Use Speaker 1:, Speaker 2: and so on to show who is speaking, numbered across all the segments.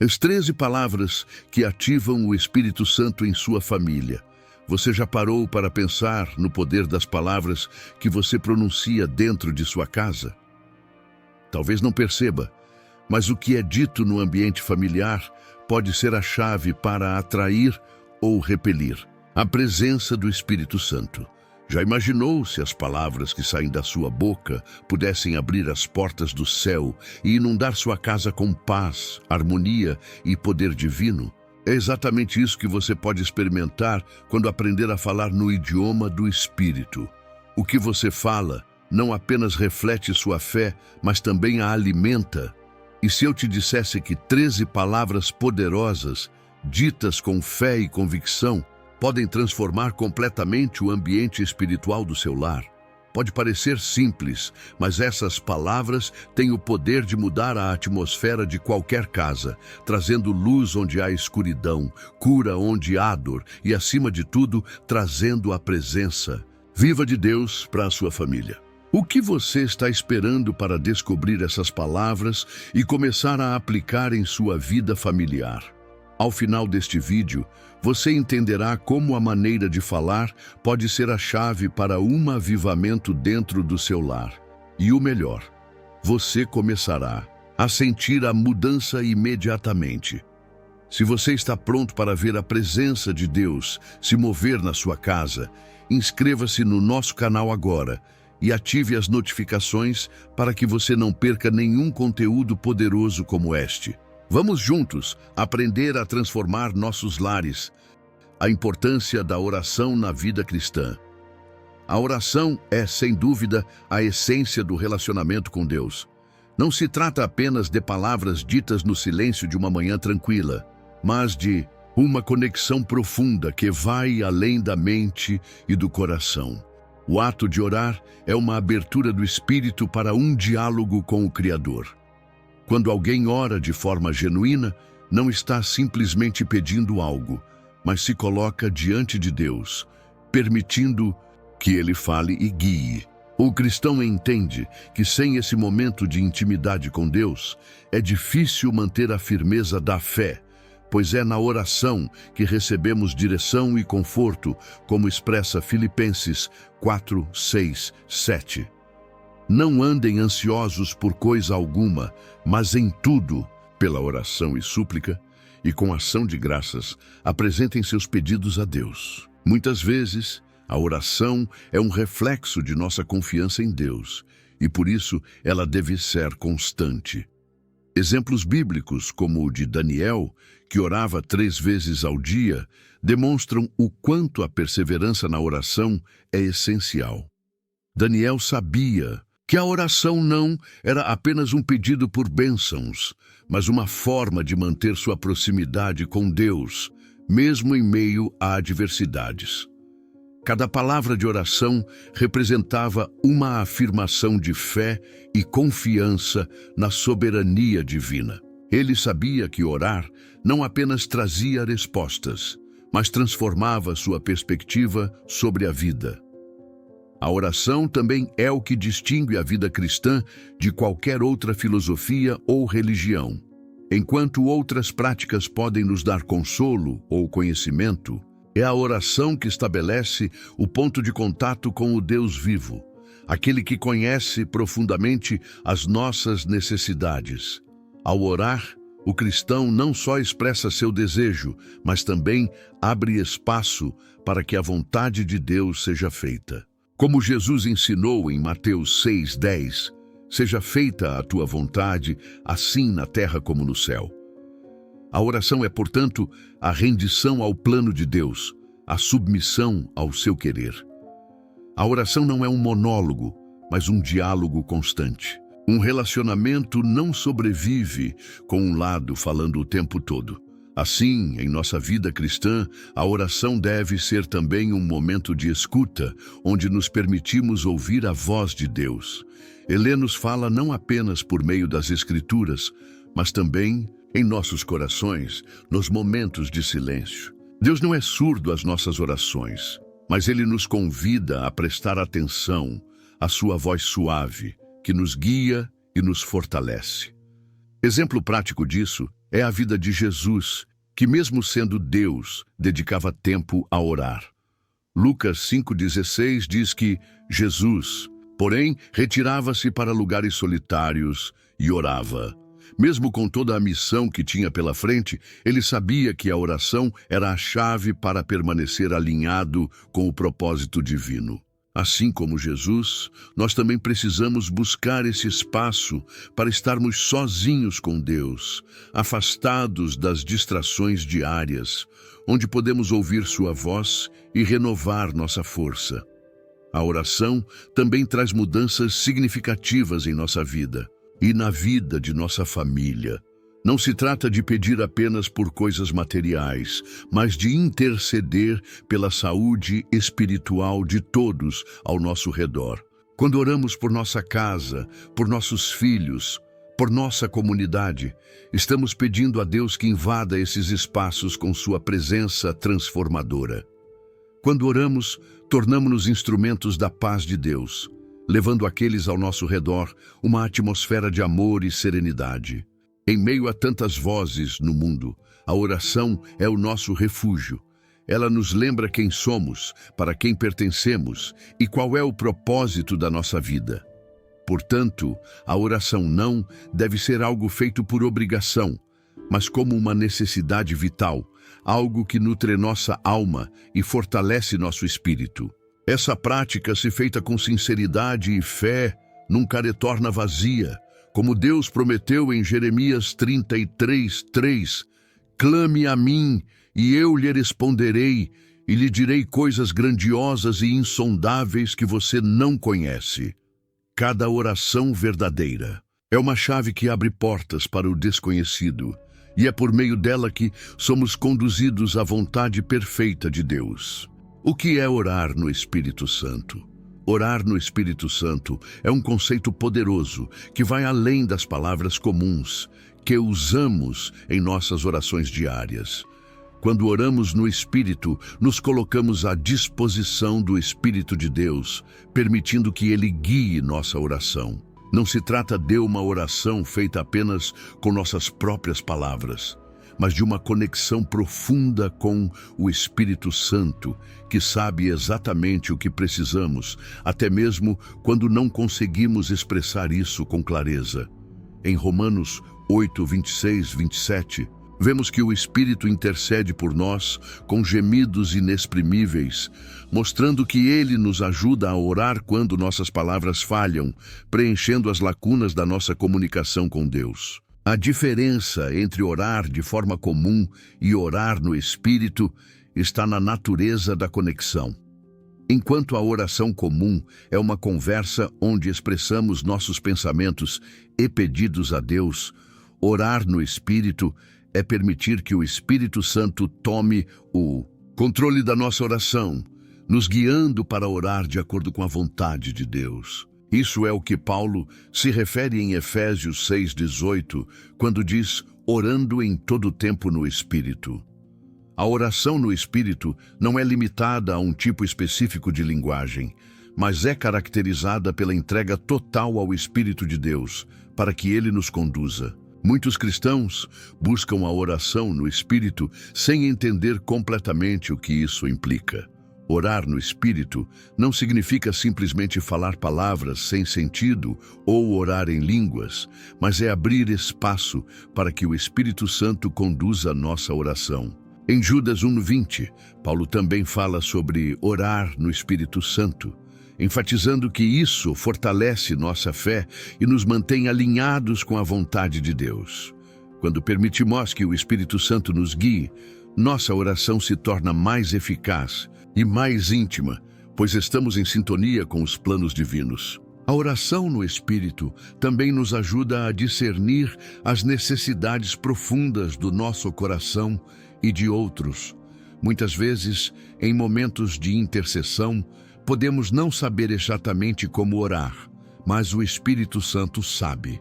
Speaker 1: As 13 palavras que ativam o Espírito Santo em sua família. Você já parou para pensar no poder das palavras que você pronuncia dentro de sua casa? Talvez não perceba, mas o que é dito no ambiente familiar pode ser a chave para atrair ou repelir a presença do Espírito Santo. Já imaginou se as palavras que saem da sua boca pudessem abrir as portas do céu e inundar sua casa com paz, harmonia e poder divino? É exatamente isso que você pode experimentar quando aprender a falar no idioma do Espírito. O que você fala não apenas reflete sua fé, mas também a alimenta. E se eu te dissesse que 13 palavras poderosas, ditas com fé e convicção, podem transformar completamente o ambiente espiritual do seu lar? Pode parecer simples, mas essas palavras têm o poder de mudar a atmosfera de qualquer casa, trazendo luz onde há escuridão, cura onde há dor e, acima de tudo, trazendo a presença viva de Deus para a sua família. O que você está esperando para descobrir essas palavras e começar a aplicar em sua vida familiar? Ao final deste vídeo, você entenderá como a maneira de falar pode ser a chave para um avivamento dentro do seu lar. E o melhor, você começará a sentir a mudança imediatamente. Se você está pronto para ver a presença de Deus se mover na sua casa, inscreva-se no nosso canal agora e ative as notificações para que você não perca nenhum conteúdo poderoso como este. Vamos juntos aprender a transformar nossos lares. A importância da oração na vida cristã. A oração é, sem dúvida, a essência do relacionamento com Deus. Não se trata apenas de palavras ditas no silêncio de uma manhã tranquila, mas de uma conexão profunda que vai além da mente e do coração. O ato de orar é uma abertura do espírito para um diálogo com o Criador. Quando alguém ora de forma genuína, não está simplesmente pedindo algo, mas se coloca diante de Deus, permitindo que Ele fale e guie. O cristão entende que sem esse momento de intimidade com Deus, é difícil manter a firmeza da fé, pois é na oração que recebemos direção e conforto, como expressa Filipenses 4, 6, 7. Não andem ansiosos por coisa alguma, mas em tudo, pela oração e súplica, e com ação de graças, apresentem seus pedidos a Deus. Muitas vezes, a oração é um reflexo de nossa confiança em Deus, e por isso ela deve ser constante. Exemplos bíblicos, como o de Daniel, que orava 3 vezes ao dia, demonstram o quanto a perseverança na oração é essencial. Daniel sabia que a oração não era apenas um pedido por bênçãos, mas uma forma de manter sua proximidade com Deus, mesmo em meio a adversidades. Cada palavra de oração representava uma afirmação de fé e confiança na soberania divina. Ele sabia que orar não apenas trazia respostas, mas transformava sua perspectiva sobre a vida. A oração também é o que distingue a vida cristã de qualquer outra filosofia ou religião. Enquanto outras práticas podem nos dar consolo ou conhecimento, é a oração que estabelece o ponto de contato com o Deus vivo, aquele que conhece profundamente as nossas necessidades. Ao orar, o cristão não só expressa seu desejo, mas também abre espaço para que a vontade de Deus seja feita. Como Jesus ensinou em Mateus 6:10, seja feita a tua vontade, assim na terra como no céu. A oração é, portanto, a rendição ao plano de Deus, a submissão ao seu querer. A oração não é um monólogo, mas um diálogo constante. Um relacionamento não sobrevive com um lado falando o tempo todo. Assim, em nossa vida cristã, a oração deve ser também um momento de escuta, onde nos permitimos ouvir a voz de Deus. Ele nos fala não apenas por meio das Escrituras, mas também em nossos corações, nos momentos de silêncio. Deus não é surdo às nossas orações, mas Ele nos convida a prestar atenção à sua voz suave, que nos guia e nos fortalece. Exemplo prático disso É a vida de Jesus, que mesmo sendo Deus, dedicava tempo a orar. Lucas 5,16 diz que Jesus, porém, retirava-se para lugares solitários e orava. Mesmo com toda a missão que tinha pela frente, ele sabia que a oração era a chave para permanecer alinhado com o propósito divino. Assim como Jesus, nós também precisamos buscar esse espaço para estarmos sozinhos com Deus, afastados das distrações diárias, onde podemos ouvir sua voz e renovar nossa força. A oração também traz mudanças significativas em nossa vida e na vida de nossa família. Não se trata de pedir apenas por coisas materiais, mas de interceder pela saúde espiritual de todos ao nosso redor. Quando oramos por nossa casa, por nossos filhos, por nossa comunidade, estamos pedindo a Deus que invada esses espaços com sua presença transformadora. Quando oramos, tornamo-nos instrumentos da paz de Deus, levando àqueles ao nosso redor uma atmosfera de amor e serenidade. Em meio a tantas vozes no mundo, a oração é o nosso refúgio. Ela nos lembra quem somos, para quem pertencemos e qual é o propósito da nossa vida. Portanto, a oração não deve ser algo feito por obrigação, mas como uma necessidade vital, algo que nutre nossa alma e fortalece nosso espírito. Essa prática, se feita com sinceridade e fé, nunca retorna vazia, como Deus prometeu em Jeremias 33:3, clame a mim, e eu lhe responderei, e lhe direi coisas grandiosas e insondáveis que você não conhece. Cada oração verdadeira é uma chave que abre portas para o desconhecido, e é por meio dela que somos conduzidos à vontade perfeita de Deus. O que é orar no Espírito Santo? Orar no Espírito Santo é um conceito poderoso que vai além das palavras comuns que usamos em nossas orações diárias. Quando oramos no Espírito, nos colocamos à disposição do Espírito de Deus, permitindo que Ele guie nossa oração. Não se trata de uma oração feita apenas com nossas próprias palavras, mas de uma conexão profunda com o Espírito Santo, que sabe exatamente o que precisamos, até mesmo quando não conseguimos expressar isso com clareza. Em Romanos 8:26-27, vemos que o Espírito intercede por nós com gemidos inexprimíveis, mostrando que Ele nos ajuda a orar quando nossas palavras falham, preenchendo as lacunas da nossa comunicação com Deus. A diferença entre orar de forma comum e orar no Espírito está na natureza da conexão. Enquanto a oração comum é uma conversa onde expressamos nossos pensamentos e pedidos a Deus, orar no Espírito é permitir que o Espírito Santo tome o controle da nossa oração, nos guiando para orar de acordo com a vontade de Deus. Isso é o que Paulo se refere em Efésios 6:18, quando diz, orando em todo tempo no Espírito. A oração no Espírito não é limitada a um tipo específico de linguagem, mas é caracterizada pela entrega total ao Espírito de Deus, para que Ele nos conduza. Muitos cristãos buscam a oração no Espírito sem entender completamente o que isso implica. Orar no Espírito não significa simplesmente falar palavras sem sentido ou orar em línguas, mas é abrir espaço para que o Espírito Santo conduza a nossa oração. Em Judas 1:20, Paulo também fala sobre orar no Espírito Santo, enfatizando que isso fortalece nossa fé e nos mantém alinhados com a vontade de Deus. Quando permitimos que o Espírito Santo nos guie, nossa oração se torna mais eficaz e mais íntima, pois estamos em sintonia com os planos divinos. A oração no Espírito também nos ajuda a discernir as necessidades profundas do nosso coração e de outros. Muitas vezes, em momentos de intercessão, podemos não saber exatamente como orar, mas o Espírito Santo sabe.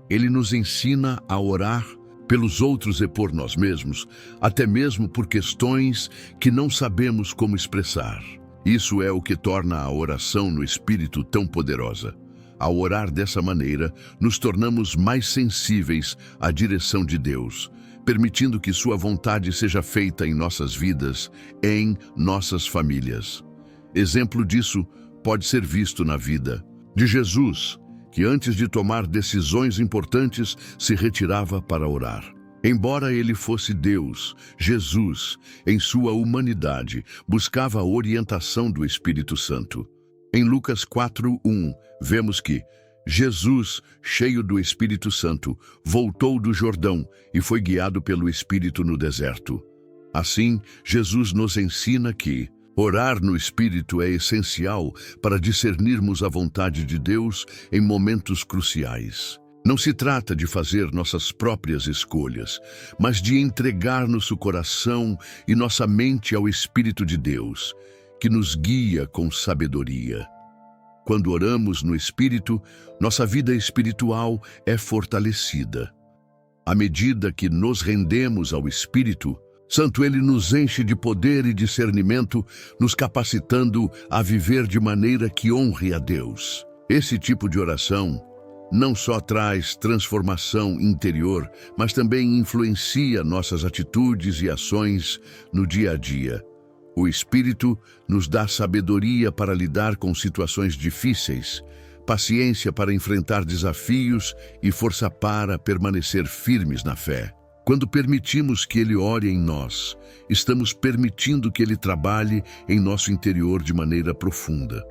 Speaker 1: Ele nos ensina a orar pelos outros e por nós mesmos, até mesmo por questões que não sabemos como expressar. Isso é o que torna a oração no Espírito tão poderosa. Ao orar dessa maneira, nos tornamos mais sensíveis à direção de Deus, permitindo que sua vontade seja feita em nossas vidas, em nossas famílias. Exemplo disso pode ser visto na vida de Jesus, que antes de tomar decisões importantes se retirava para orar. Embora ele fosse Deus, Jesus, em sua humanidade, buscava a orientação do Espírito Santo. Em Lucas 4:1, vemos que Jesus, cheio do Espírito Santo, voltou do Jordão e foi guiado pelo Espírito no deserto. Assim, Jesus nos ensina que orar no Espírito é essencial para discernirmos a vontade de Deus em momentos cruciais. Não se trata de fazer nossas próprias escolhas, mas de entregar nosso coração e nossa mente ao Espírito de Deus, que nos guia com sabedoria. Quando oramos no Espírito, nossa vida espiritual é fortalecida. À medida que nos rendemos ao Espírito Santo, ele nos enche de poder e discernimento, nos capacitando a viver de maneira que honre a Deus. Esse tipo de oração não só traz transformação interior, mas também influencia nossas atitudes e ações no dia a dia. O Espírito nos dá sabedoria para lidar com situações difíceis, paciência para enfrentar desafios e força para permanecer firmes na fé. Quando permitimos que Ele ore em nós, estamos permitindo que Ele trabalhe em nosso interior de maneira profunda.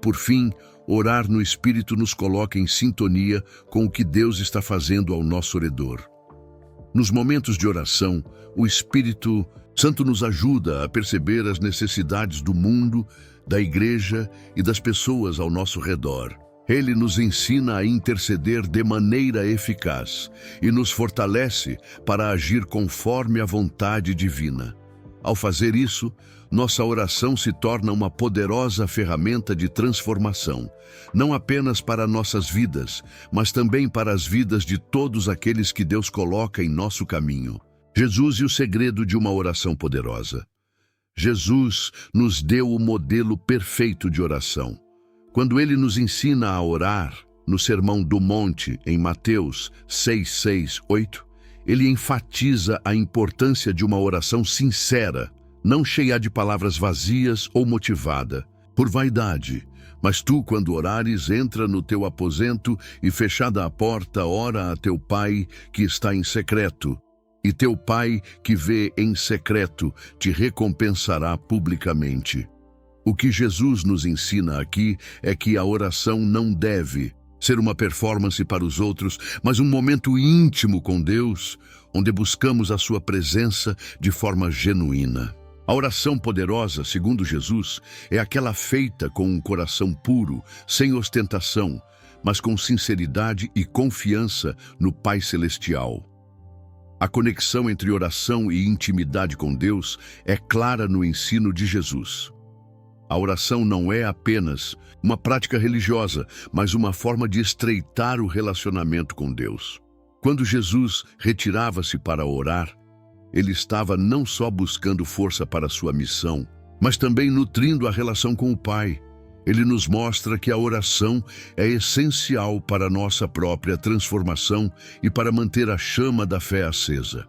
Speaker 1: Por fim, orar no Espírito nos coloca em sintonia com o que Deus está fazendo ao nosso redor. Nos momentos de oração, o Espírito Santo nos ajuda a perceber as necessidades do mundo, da igreja e das pessoas ao nosso redor. Ele nos ensina a interceder de maneira eficaz e nos fortalece para agir conforme a vontade divina. Ao fazer isso, nossa oração se torna uma poderosa ferramenta de transformação, não apenas para nossas vidas, mas também para as vidas de todos aqueles que Deus coloca em nosso caminho. Jesus e o segredo de uma oração poderosa. Jesus nos deu o modelo perfeito de oração. Quando ele nos ensina a orar, no Sermão do Monte, em Mateus 6:6-8, ele enfatiza a importância de uma oração sincera, não cheia de palavras vazias ou motivada por vaidade. Mas tu, quando orares, entra no teu aposento e, fechada a porta, ora a teu Pai que está em secreto. E teu Pai que vê em secreto te recompensará publicamente. O que Jesus nos ensina aqui é que a oração não deve ser uma performance para os outros, mas um momento íntimo com Deus, onde buscamos a sua presença de forma genuína. A oração poderosa, segundo Jesus, é aquela feita com um coração puro, sem ostentação, mas com sinceridade e confiança no Pai Celestial. A conexão entre oração e intimidade com Deus é clara no ensino de Jesus. A oração não é apenas uma prática religiosa, mas uma forma de estreitar o relacionamento com Deus. Quando Jesus retirava-se para orar, ele estava não só buscando força para sua missão, mas também nutrindo a relação com o Pai. Ele nos mostra que a oração é essencial para a nossa própria transformação e para manter a chama da fé acesa.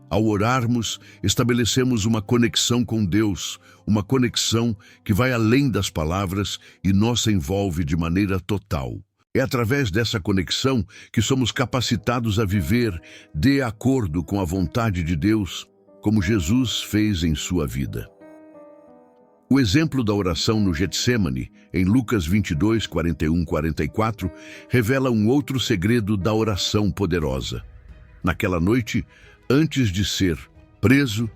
Speaker 1: Ao orarmos, estabelecemos uma conexão com Deus, uma conexão que vai além das palavras e nos envolve de maneira total. É através dessa conexão que somos capacitados a viver de acordo com a vontade de Deus, como Jesus fez em sua vida. O exemplo da oração no Getsêmani, em Lucas 22, 41-44, revela um outro segredo da oração poderosa. Naquela noite, antes de ser preso,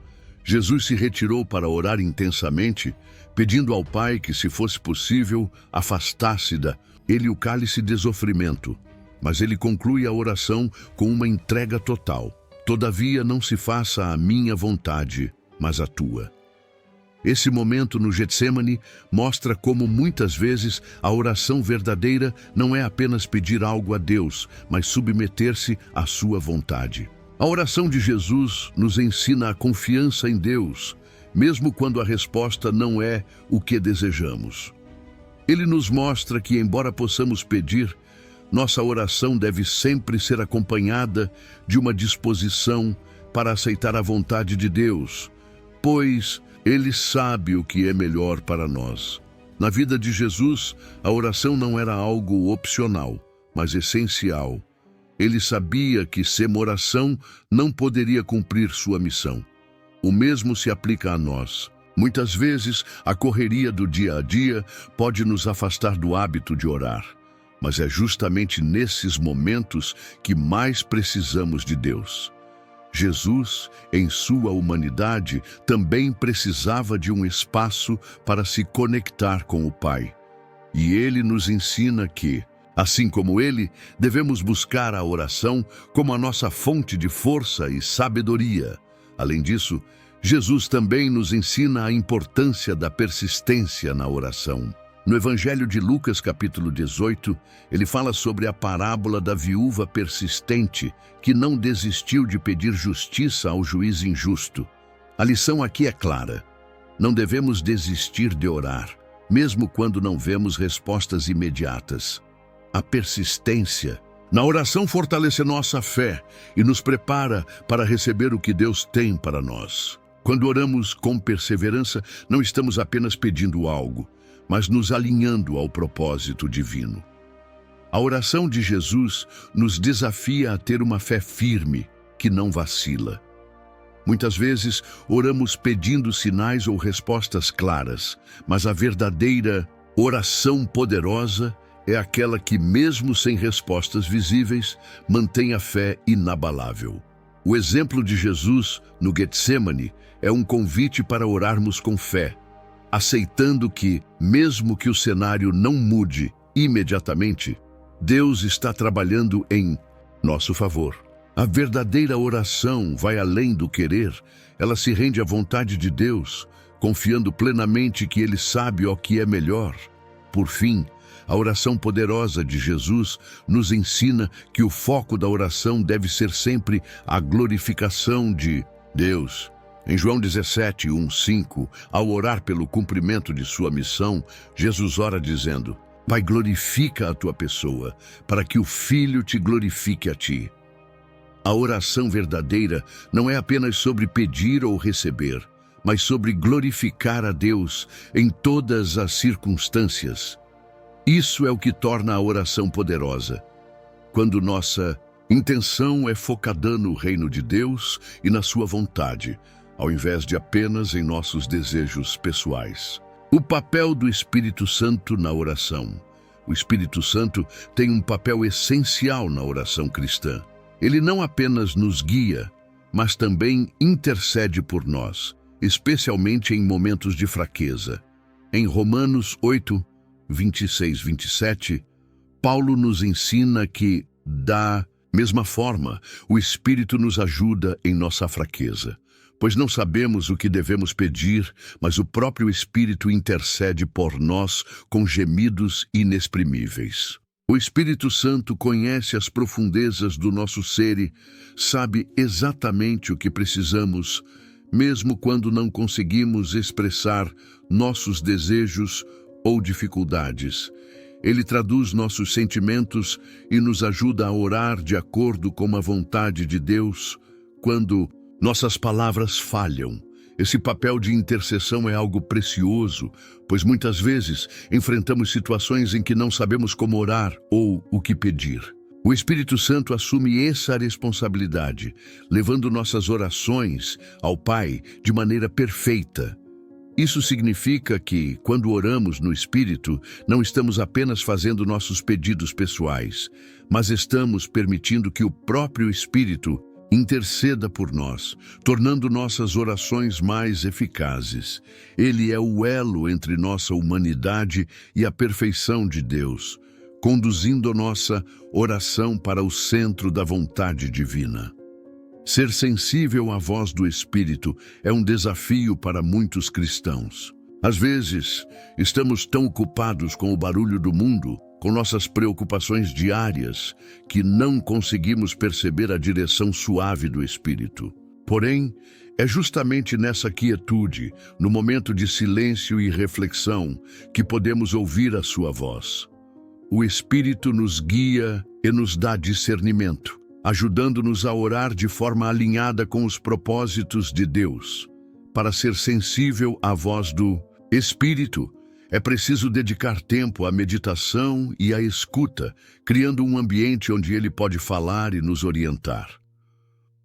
Speaker 1: Jesus se retirou para orar intensamente, pedindo ao Pai que, se fosse possível, afastasse dele o cálice de sofrimento. Mas ele conclui a oração com uma entrega total. Todavia, não se faça a minha vontade, mas a tua. Esse momento no Getsêmani mostra como muitas vezes a oração verdadeira não é apenas pedir algo a Deus, mas submeter-se à sua vontade. A oração de Jesus nos ensina a confiança em Deus, mesmo quando a resposta não é o que desejamos. Ele nos mostra que, embora possamos pedir, Nossa oração deve sempre ser acompanhada de uma disposição para aceitar a vontade de Deus, pois Ele sabe o que é melhor para nós. Na vida de Jesus, a oração não era algo opcional, mas essencial. Ele sabia que sem oração não poderia cumprir sua missão. O mesmo se aplica a nós. Muitas vezes, a correria do dia a dia pode nos afastar do hábito de orar, mas é justamente nesses momentos que mais precisamos de Deus. Jesus, em sua humanidade, também precisava de um espaço para se conectar com o Pai. E ele nos ensina que, assim como ele, devemos buscar a oração como a nossa fonte de força e sabedoria. Além disso, Jesus também nos ensina a importância da persistência na oração. No Evangelho de Lucas, capítulo 18, ele fala sobre a parábola da viúva persistente que não desistiu de pedir justiça ao juiz injusto. A lição aqui é clara. Não devemos desistir de orar, mesmo quando não vemos respostas imediatas. A persistência na oração fortalece nossa fé e nos prepara para receber o que Deus tem para nós. Quando oramos com perseverança, não estamos apenas pedindo algo, mas nos alinhando ao propósito divino. A oração de Jesus nos desafia a ter uma fé firme, que não vacila. Muitas vezes, oramos pedindo sinais ou respostas claras, mas a verdadeira oração poderosa é aquela que, mesmo sem respostas visíveis, mantém a fé inabalável. O exemplo de Jesus no Getsêmani é um convite para orarmos com fé, aceitando que, mesmo que o cenário não mude imediatamente, Deus está trabalhando em nosso favor. A verdadeira oração vai além do querer, ela se rende à vontade de Deus, confiando plenamente que Ele sabe o que é melhor. Por fim, a oração poderosa de Jesus nos ensina que o foco da oração deve ser sempre a glorificação de Deus. Em João 17, 1:5, ao orar pelo cumprimento de sua missão, Jesus ora dizendo: Pai, glorifica a tua pessoa, para que o Filho te glorifique a ti. A oração verdadeira não é apenas sobre pedir ou receber, mas sobre glorificar a Deus em todas as circunstâncias. Isso é o que torna a oração poderosa. Quando nossa intenção é focada no reino de Deus e na sua vontade, ao invés de apenas em nossos desejos pessoais. O papel do Espírito Santo na oração. O Espírito Santo tem um papel essencial na oração cristã. Ele não apenas nos guia, mas também intercede por nós, especialmente em momentos de fraqueza. Em Romanos 8, 26, 27, Paulo nos ensina que, da mesma forma, o Espírito nos ajuda em nossa fraqueza, pois não sabemos o que devemos pedir, mas o próprio Espírito intercede por nós com gemidos inexprimíveis. O Espírito Santo conhece as profundezas do nosso ser e sabe exatamente o que precisamos, mesmo quando não conseguimos expressar nossos desejos ou dificuldades. Ele traduz nossos sentimentos e nos ajuda a orar de acordo com a vontade de Deus quando nossas palavras falham. Esse papel de intercessão é algo precioso, pois muitas vezes enfrentamos situações em que não sabemos como orar ou o que pedir. O Espírito Santo assume essa responsabilidade, levando nossas orações ao Pai de maneira perfeita. Isso significa que, quando oramos no Espírito, não estamos apenas fazendo nossos pedidos pessoais, mas estamos permitindo que o próprio Espírito interceda por nós, tornando nossas orações mais eficazes. Ele é o elo entre nossa humanidade e a perfeição de Deus, conduzindo nossa oração para o centro da vontade divina. Ser sensível à voz do Espírito é um desafio para muitos cristãos. Às vezes, estamos tão ocupados com o barulho do mundo, com nossas preocupações diárias, que não conseguimos perceber a direção suave do Espírito. Porém, é justamente nessa quietude, no momento de silêncio e reflexão, que podemos ouvir a sua voz. o Espírito nos guia e nos dá discernimento, ajudando-nos a orar de forma alinhada com os propósitos de Deus. Para ser sensível à voz do Espírito, é preciso dedicar tempo à meditação e à escuta, criando um ambiente onde ele pode falar e nos orientar.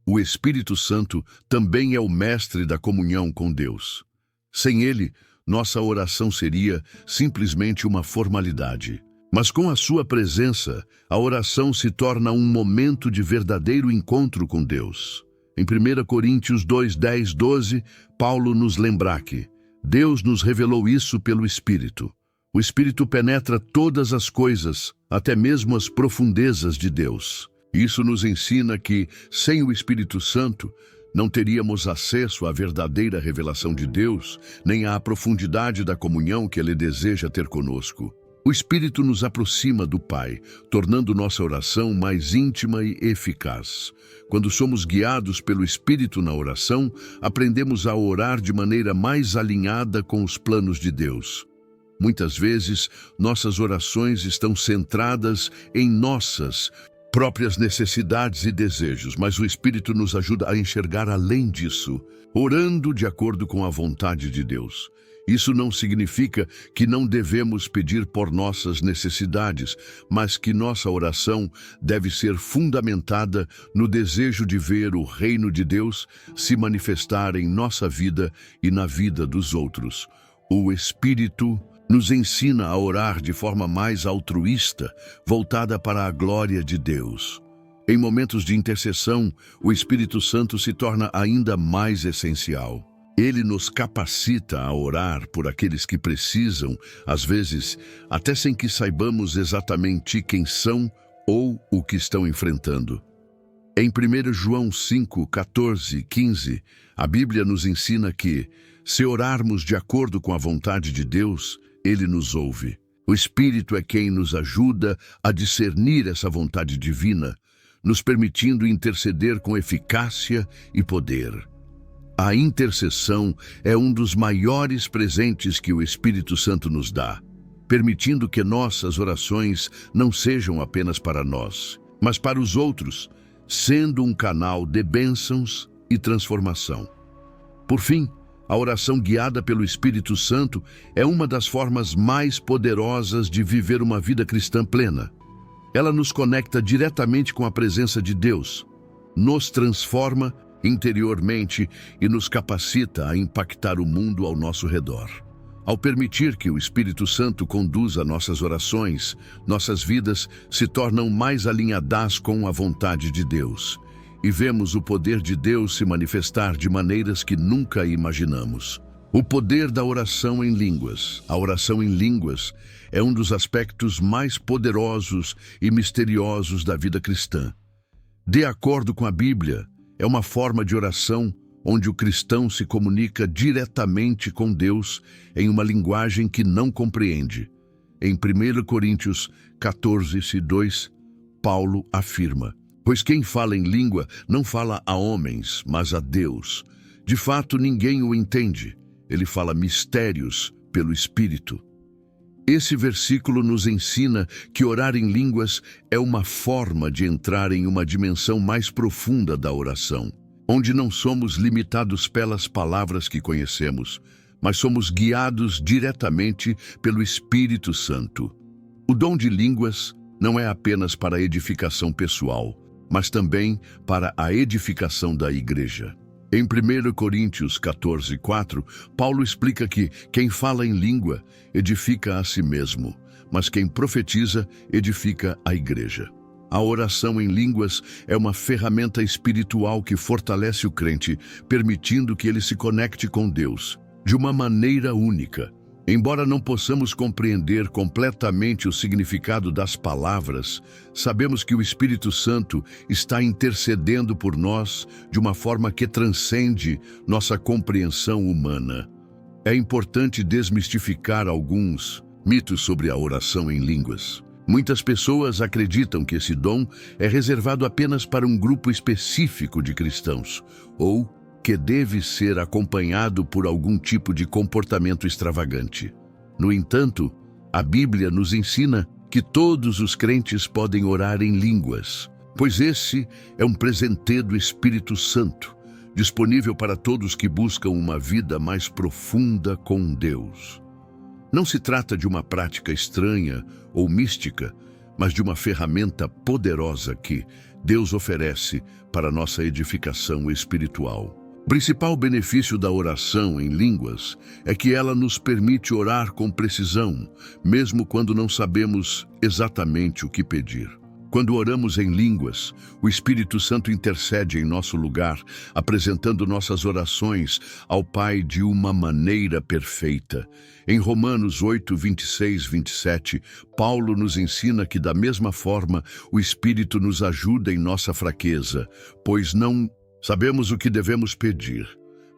Speaker 1: O Espírito Santo também é o mestre da comunhão com Deus. Sem ele, nossa oração seria simplesmente uma formalidade. Mas com a sua presença, a oração se torna um momento de verdadeiro encontro com Deus. Em 1 Coríntios 2, 10, 12, Paulo nos lembra que Deus nos revelou isso pelo Espírito. O Espírito penetra todas as coisas, até mesmo as profundezas de Deus. Isso nos ensina que, sem o Espírito Santo, não teríamos acesso à verdadeira revelação de Deus, nem à profundidade da comunhão que Ele deseja ter conosco. O Espírito nos aproxima do Pai, tornando nossa oração mais íntima e eficaz. Quando somos guiados pelo Espírito na oração, aprendemos a orar de maneira mais alinhada com os planos de Deus. Muitas vezes, nossas orações estão centradas em nossas próprias necessidades e desejos, mas o Espírito nos ajuda a enxergar além disso, orando de acordo com a vontade de Deus. Isso não significa que não devemos pedir por nossas necessidades, mas que nossa oração deve ser fundamentada no desejo de ver o reino de Deus se manifestar em nossa vida e na vida dos outros. O Espírito nos ensina a orar de forma mais altruísta, voltada para a glória de Deus. Em momentos de intercessão, o Espírito Santo se torna ainda mais essencial. Ele nos capacita a orar por aqueles que precisam, às vezes, até sem que saibamos exatamente quem são ou o que estão enfrentando. Em 1 João 5, 14 e 15, a Bíblia nos ensina que, se orarmos de acordo com a vontade de Deus, Ele nos ouve. O Espírito é quem nos ajuda a discernir essa vontade divina, nos permitindo interceder com eficácia e poder. A intercessão é um dos maiores presentes que o Espírito Santo nos dá, permitindo que nossas orações não sejam apenas para nós, mas para os outros, sendo um canal de bênçãos e transformação. Por fim, a oração guiada pelo Espírito Santo é uma das formas mais poderosas de viver uma vida cristã plena. Ela nos conecta diretamente com a presença de Deus, nos transforma interiormente e nos capacita a impactar o mundo ao nosso redor. Ao permitir que o Espírito Santo conduza nossas orações, nossas vidas se tornam mais alinhadas com a vontade de Deus. E vemos o poder de Deus se manifestar de maneiras que nunca imaginamos. O poder da oração em línguas. A oração em línguas é um dos aspectos mais poderosos e misteriosos da vida cristã. De acordo com a Bíblia, é uma forma de oração onde o cristão se comunica diretamente com Deus em uma linguagem que não compreende. Em 1 Coríntios 14, 2, Paulo afirma: "Pois quem fala em língua não fala a homens, mas a Deus. De fato, ninguém o entende. Ele fala mistérios pelo Espírito." Esse versículo nos ensina que orar em línguas é uma forma de entrar em uma dimensão mais profunda da oração, onde não somos limitados pelas palavras que conhecemos, mas somos guiados diretamente pelo Espírito Santo. O dom de línguas não é apenas para a edificação pessoal, mas também para a edificação da igreja. Em 1 Coríntios 14, 4, Paulo explica que quem fala em língua edifica a si mesmo, mas quem profetiza edifica a igreja. A oração em línguas é uma ferramenta espiritual que fortalece o crente, permitindo que ele se conecte com Deus de uma maneira única. Embora não possamos compreender completamente o significado das palavras, sabemos que o Espírito Santo está intercedendo por nós de uma forma que transcende nossa compreensão humana. É importante desmistificar alguns mitos sobre a oração em línguas. Muitas pessoas acreditam que esse dom é reservado apenas para um grupo específico de cristãos, ou que deve ser acompanhado por algum tipo de comportamento extravagante. No entanto, a Bíblia nos ensina que todos os crentes podem orar em línguas, pois esse é um presente do Espírito Santo, disponível para todos que buscam uma vida mais profunda com Deus. Não se trata de uma prática estranha ou mística, mas de uma ferramenta poderosa que Deus oferece para nossa edificação espiritual. O principal benefício da oração em línguas é que ela nos permite orar com precisão, mesmo quando não sabemos exatamente o que pedir. Quando oramos em línguas, o Espírito Santo intercede em nosso lugar, apresentando nossas orações ao Pai de uma maneira perfeita. Em Romanos 8, 26, 27, Paulo nos ensina que, da mesma forma, o Espírito nos ajuda em nossa fraqueza, pois não sabemos o que devemos pedir,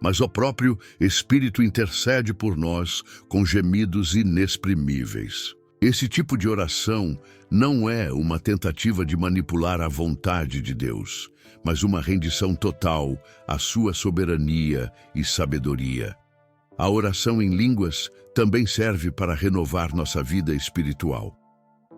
Speaker 1: mas o próprio Espírito intercede por nós com gemidos inexprimíveis. Esse tipo de oração não é uma tentativa de manipular a vontade de Deus, mas uma rendição total à sua soberania e sabedoria. A oração em línguas também serve para renovar nossa vida espiritual.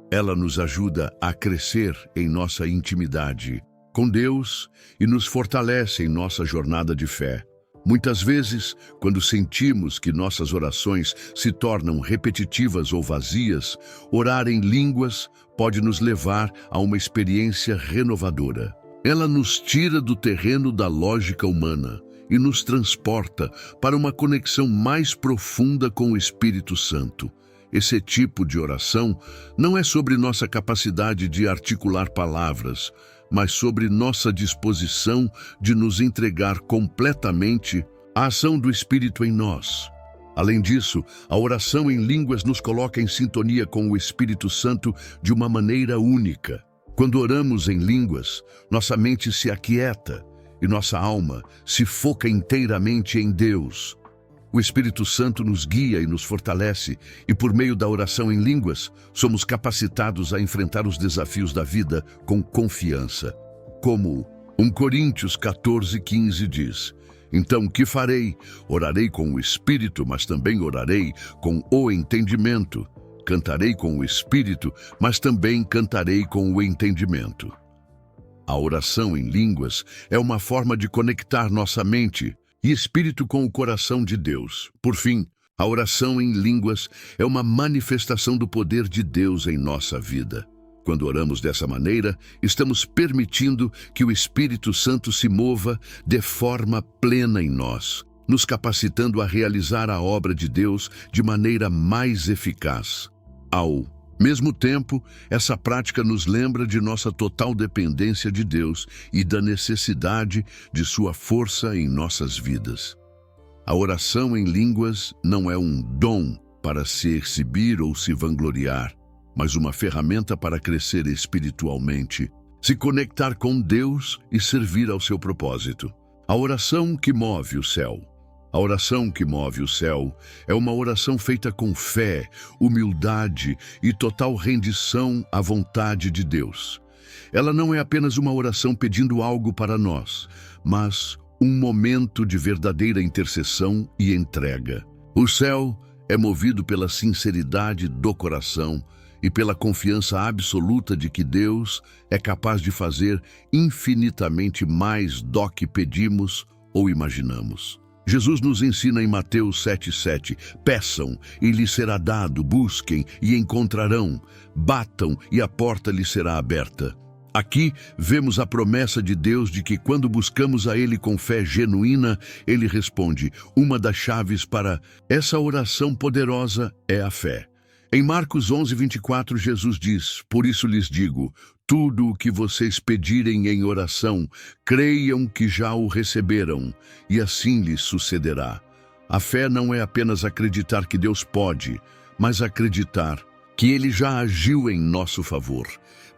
Speaker 1: Ela nos ajuda a crescer em nossa intimidade com Deus e nos fortalece em nossa jornada de fé. Muitas vezes, quando sentimos que nossas orações se tornam repetitivas ou vazias, orar em línguas pode nos levar a uma experiência renovadora. Ela nos tira do terreno da lógica humana e nos transporta para uma conexão mais profunda com o Espírito Santo. Esse tipo de oração não é sobre nossa capacidade de articular palavras, mas sobre nossa disposição de nos entregar completamente à ação do Espírito em nós. Além disso, a oração em línguas nos coloca em sintonia com o Espírito Santo de uma maneira única. Quando oramos em línguas, nossa mente se aquieta e nossa alma se foca inteiramente em Deus. O Espírito Santo nos guia e nos fortalece, e por meio da oração em línguas, somos capacitados a enfrentar os desafios da vida com confiança. Como 1 Coríntios 14:15 diz: Então, que farei? Orarei com o Espírito, mas também orarei com o entendimento. Cantarei com o Espírito, mas também cantarei com o entendimento. A oração em línguas é uma forma de conectar nossa mente e espírito com o coração de Deus. Por fim, a oração em línguas é uma manifestação do poder de Deus em nossa vida. Quando oramos dessa maneira, estamos permitindo que o Espírito Santo se mova de forma plena em nós, nos capacitando a realizar a obra de Deus de maneira mais eficaz. Ao mesmo tempo, essa prática nos lembra de nossa total dependência de Deus e da necessidade de sua força em nossas vidas. A oração em línguas não é um dom para se exibir ou se vangloriar, mas uma ferramenta para crescer espiritualmente, se conectar com Deus e servir ao seu propósito. A oração que move o céu. A oração que move o céu é uma oração feita com fé, humildade e total rendição à vontade de Deus. Ela não é apenas uma oração pedindo algo para nós, mas um momento de verdadeira intercessão e entrega. O céu é movido pela sinceridade do coração e pela confiança absoluta de que Deus é capaz de fazer infinitamente mais do que pedimos ou imaginamos. Jesus nos ensina em Mateus 7,7: Peçam e lhes será dado, busquem e encontrarão, batam e a porta lhes será aberta. Aqui vemos a promessa de Deus de que quando buscamos a Ele com fé genuína, Ele responde. Uma das chaves para essa oração poderosa é a fé. Em Marcos 11:24, Jesus diz: Por isso lhes digo, tudo o que vocês pedirem em oração, creiam que já o receberam, e assim lhes sucederá. A fé não é apenas acreditar que Deus pode, mas acreditar que Ele já agiu em nosso favor,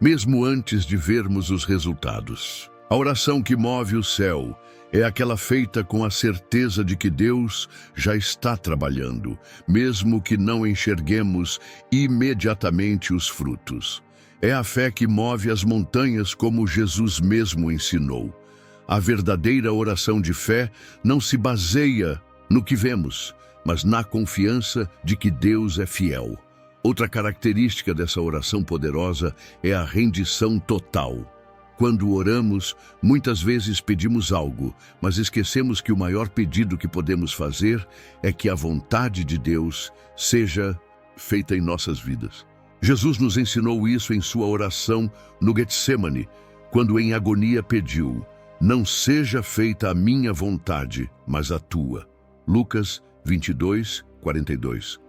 Speaker 1: mesmo antes de vermos os resultados. A oração que move o céu é aquela feita com a certeza de que Deus já está trabalhando, mesmo que não enxerguemos imediatamente os frutos. É a fé que move as montanhas, como Jesus mesmo ensinou. A verdadeira oração de fé não se baseia no que vemos, mas na confiança de que Deus é fiel. Outra característica dessa oração poderosa é a rendição total. Quando oramos, muitas vezes pedimos algo, mas esquecemos que o maior pedido que podemos fazer é que a vontade de Deus seja feita em nossas vidas. Jesus nos ensinou isso em sua oração no Getsêmani, quando em agonia pediu: "Não seja feita a minha vontade, mas a tua." Lucas 22, 42.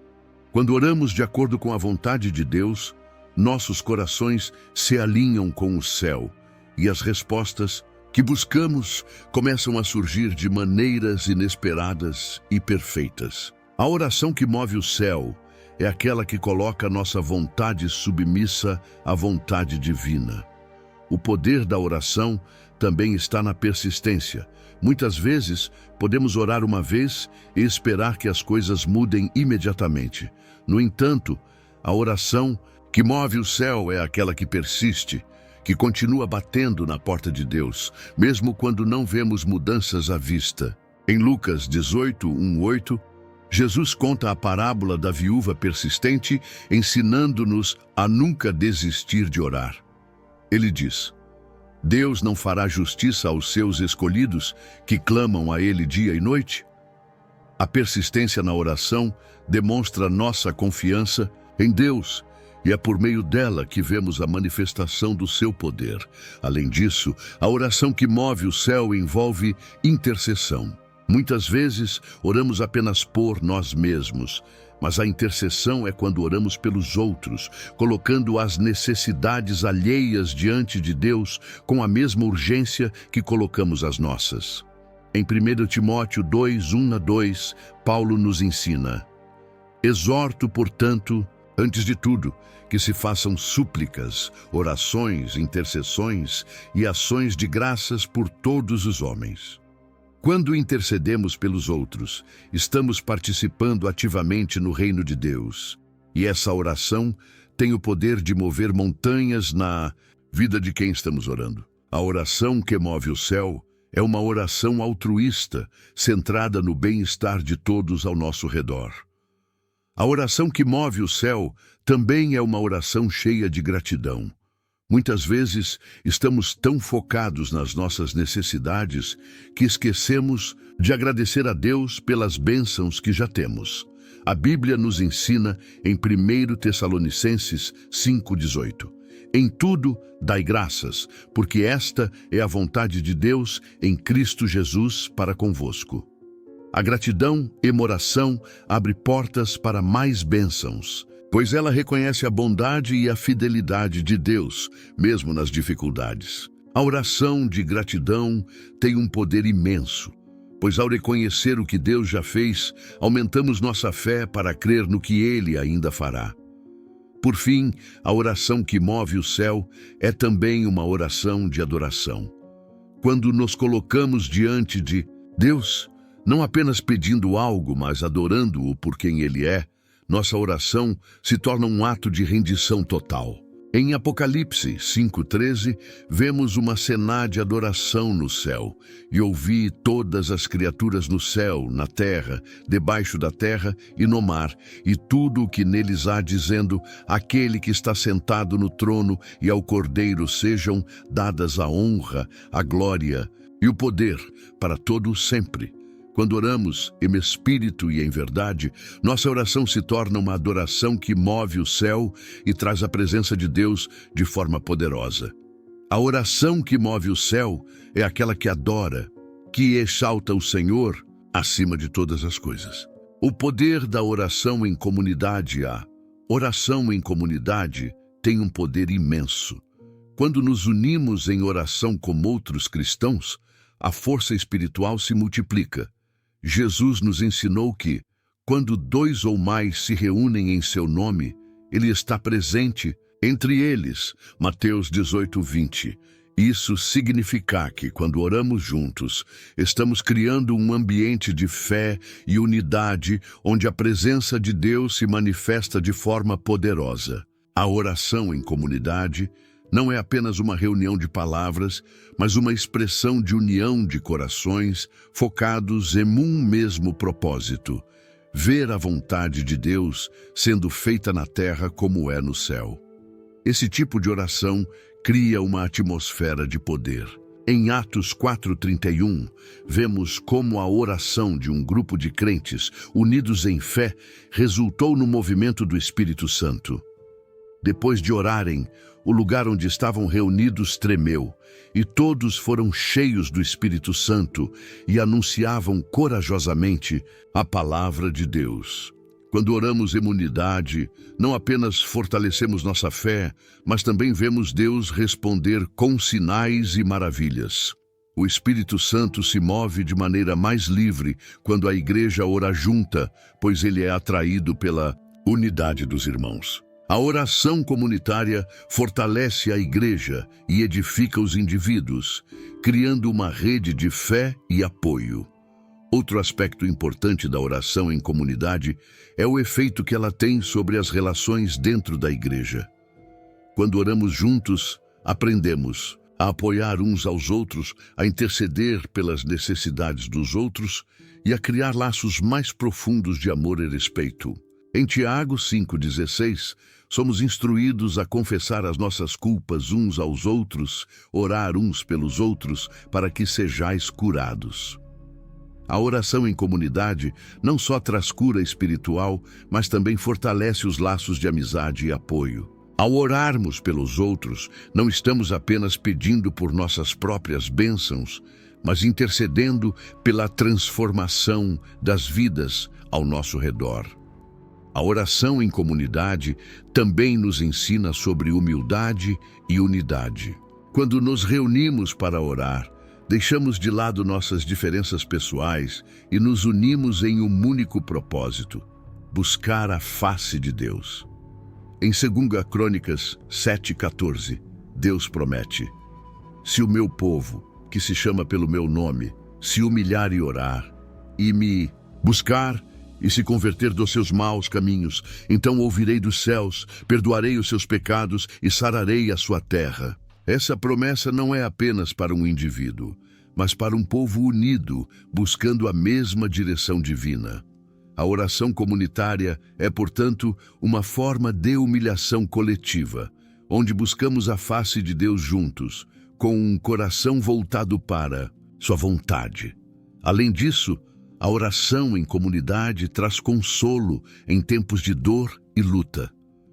Speaker 1: Quando oramos de acordo com a vontade de Deus, nossos corações se alinham com o céu e as respostas que buscamos começam a surgir de maneiras inesperadas e perfeitas. A oração que move o céu é aquela que coloca nossa vontade submissa à vontade divina. O poder da oração também está na persistência. Muitas vezes, podemos orar uma vez e esperar que as coisas mudem imediatamente. No entanto, a oração que move o céu é aquela que persiste, que continua batendo na porta de Deus, mesmo quando não vemos mudanças à vista. Em Lucas 18, 1-8, Jesus conta a parábola da viúva persistente, ensinando-nos a nunca desistir de orar. Ele diz: "Deus não fará justiça aos seus escolhidos, que clamam a Ele dia e noite?" A persistência na oração demonstra nossa confiança em Deus, e é por meio dela que vemos a manifestação do seu poder. Além disso, a oração que move o céu envolve intercessão. Muitas vezes, oramos apenas por nós mesmos, mas a intercessão é quando oramos pelos outros, colocando as necessidades alheias diante de Deus com a mesma urgência que colocamos as nossas. Em 1 Timóteo 2, 1-2, Paulo nos ensina: "Exorto, portanto, antes de tudo, que se façam súplicas, orações, intercessões e ações de graças por todos os homens." Quando intercedemos pelos outros, estamos participando ativamente no reino de Deus. E essa oração tem o poder de mover montanhas na vida de quem estamos orando. A oração que move o céu é uma oração altruísta, centrada no bem-estar de todos ao nosso redor. A oração que move o céu também é uma oração cheia de gratidão. Muitas vezes estamos tão focados nas nossas necessidades que esquecemos de agradecer a Deus pelas bênçãos que já temos. A Bíblia nos ensina em 1 Tessalonicenses 5,18: "Em tudo dai graças, porque esta é a vontade de Deus em Cristo Jesus para convosco." A gratidão e oração abre portas para mais bênçãos, pois ela reconhece a bondade e a fidelidade de Deus, mesmo nas dificuldades. A oração de gratidão tem um poder imenso, pois ao reconhecer o que Deus já fez, aumentamos nossa fé para crer no que Ele ainda fará. Por fim, a oração que move o céu é também uma oração de adoração. Quando nos colocamos diante de Deus, não apenas pedindo algo, mas adorando-o por quem Ele é, nossa oração se torna um ato de rendição total. Em Apocalipse 5,13, vemos uma cena de adoração no céu: "E ouvi todas as criaturas no céu, na terra, debaixo da terra e no mar, e tudo o que neles há, dizendo: Aquele que está sentado no trono e ao Cordeiro sejam dadas a honra, a glória e o poder para todo o sempre." Quando oramos em espírito e em verdade, nossa oração se torna uma adoração que move o céu e traz a presença de Deus de forma poderosa. A oração que move o céu é aquela que adora, que exalta o Senhor acima de todas as coisas. O poder da oração em comunidade. A oração em comunidade tem um poder imenso. Quando nos unimos em oração com outros cristãos, a força espiritual se multiplica. Jesus nos ensinou que, quando 2 ou mais se reúnem em seu nome, Ele está presente entre eles. Mateus 18:20. Isso significa que, quando oramos juntos, estamos criando um ambiente de fé e unidade onde a presença de Deus se manifesta de forma poderosa. A oração em comunidade não é apenas uma reunião de palavras, mas uma expressão de união de corações focados em um mesmo propósito: ver a vontade de Deus sendo feita na terra como é no céu. Esse tipo de oração cria uma atmosfera de poder. Em Atos 4:31, vemos como a oração de um grupo de crentes unidos em fé resultou no movimento do Espírito Santo. Depois de orarem, o lugar onde estavam reunidos tremeu, e todos foram cheios do Espírito Santo e anunciavam corajosamente a palavra de Deus. Quando oramos em unidade, não apenas fortalecemos nossa fé, mas também vemos Deus responder com sinais e maravilhas. O Espírito Santo se move de maneira mais livre quando a igreja ora junta, pois ele é atraído pela unidade dos irmãos. A oração comunitária fortalece a igreja e edifica os indivíduos, criando uma rede de fé e apoio. Outro aspecto importante da oração em comunidade é o efeito que ela tem sobre as relações dentro da igreja. Quando oramos juntos, aprendemos a apoiar uns aos outros, a interceder pelas necessidades dos outros e a criar laços mais profundos de amor e respeito. Em Tiago 5,16, somos instruídos a confessar as nossas culpas uns aos outros, orar uns pelos outros, para que sejais curados. A oração em comunidade não só traz cura espiritual, mas também fortalece os laços de amizade e apoio. Ao orarmos pelos outros, não estamos apenas pedindo por nossas próprias bênçãos, mas intercedendo pela transformação das vidas ao nosso redor. A oração em comunidade também nos ensina sobre humildade e unidade. Quando nos reunimos para orar, deixamos de lado nossas diferenças pessoais e nos unimos em um único propósito: buscar a face de Deus. Em 2 Crônicas 7,14, Deus promete: se o meu povo, que se chama pelo meu nome, se humilhar e orar, e me buscar e se converter dos seus maus caminhos, então ouvirei dos céus, perdoarei os seus pecados e sararei a sua terra. Essa promessa não é apenas para um indivíduo, mas para um povo unido, buscando a mesma direção divina. A oração comunitária é, portanto, uma forma de humilhação coletiva, onde buscamos a face de Deus juntos, com um coração voltado para sua vontade. Além disso, a oração em comunidade traz consolo em tempos de dor e luta.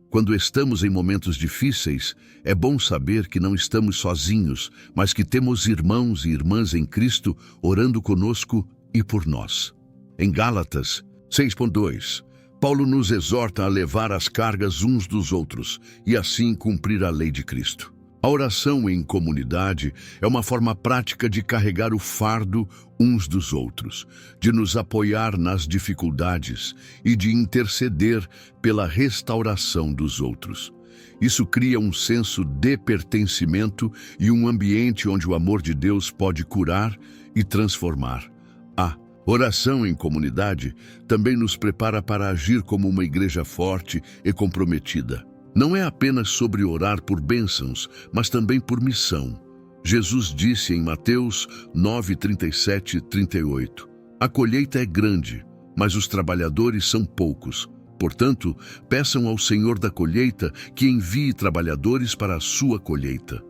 Speaker 1: Quando estamos em momentos difíceis, é bom saber que não estamos sozinhos, mas que temos irmãos e irmãs em Cristo orando conosco e por nós. Em Gálatas 6,2, Paulo nos exorta a levar as cargas uns dos outros e assim cumprir a lei de Cristo. A oração em comunidade é uma forma prática de carregar o fardo uns dos outros, de nos apoiar nas dificuldades e de interceder pela restauração dos outros. Isso cria um senso de pertencimento e um ambiente onde o amor de Deus pode curar e transformar. A oração em comunidade também nos prepara para agir como uma igreja forte e comprometida. Não é apenas sobre orar por bênçãos, mas também por missão. Jesus disse em Mateus 9:37-38, a colheita é grande, mas os trabalhadores são poucos. Portanto, peçam ao Senhor da colheita que envie trabalhadores para a sua colheita.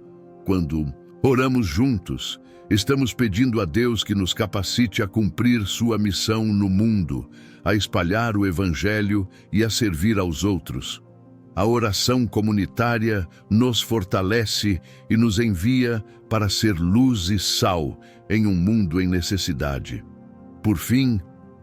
Speaker 1: Quando oramos juntos, estamos pedindo a Deus que nos capacite a cumprir sua missão no mundo, a espalhar o Evangelho e a servir aos outros. A oração comunitária nos fortalece e nos envia para ser luz e sal em um mundo em necessidade. Por fim,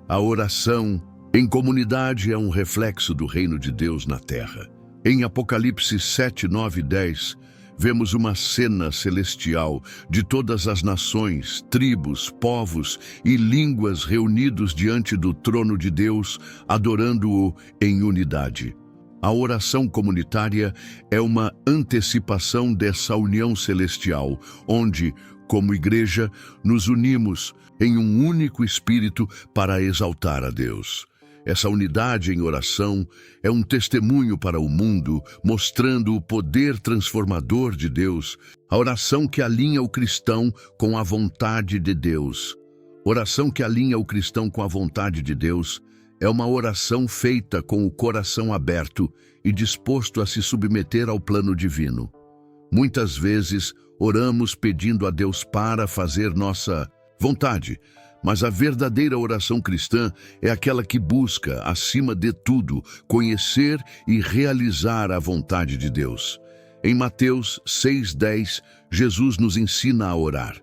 Speaker 1: a oração em comunidade é um reflexo do reino de Deus na terra. Em Apocalipse 7, 9 e 10, vemos uma cena celestial de todas as nações, tribos, povos e línguas reunidos diante do trono de Deus, adorando-o em unidade. A oração comunitária é uma antecipação dessa união celestial, onde, como igreja, nos unimos em um único espírito para exaltar a Deus. Essa unidade em oração é um testemunho para o mundo, mostrando o poder transformador de Deus, a oração que alinha o cristão com a vontade de Deus. Oração que alinha o cristão com a vontade de Deus é uma oração feita com o coração aberto e disposto a se submeter ao plano divino. Muitas vezes, oramos pedindo a Deus para fazer nossa vontade, mas a verdadeira oração cristã é aquela que busca, acima de tudo, conhecer e realizar a vontade de Deus. Em Mateus 6:10, Jesus nos ensina a orar: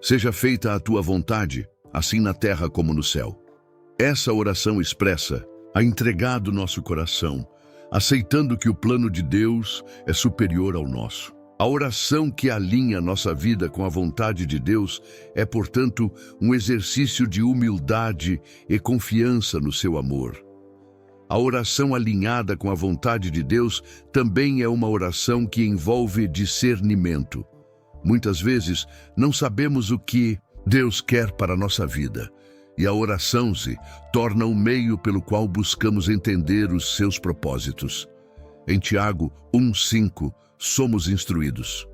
Speaker 1: seja feita a tua vontade, assim na terra como no céu. Essa oração expressa a entregar do nosso coração, aceitando que o plano de Deus é superior ao nosso. A oração que alinha nossa vida com a vontade de Deus é, portanto, um exercício de humildade e confiança no seu amor. A oração alinhada com a vontade de Deus também é uma oração que envolve discernimento. Muitas vezes, não sabemos o que Deus quer para a nossa vida, e a oração se torna um meio pelo qual buscamos entender os seus propósitos. Em Tiago 1:5, somos instruídos: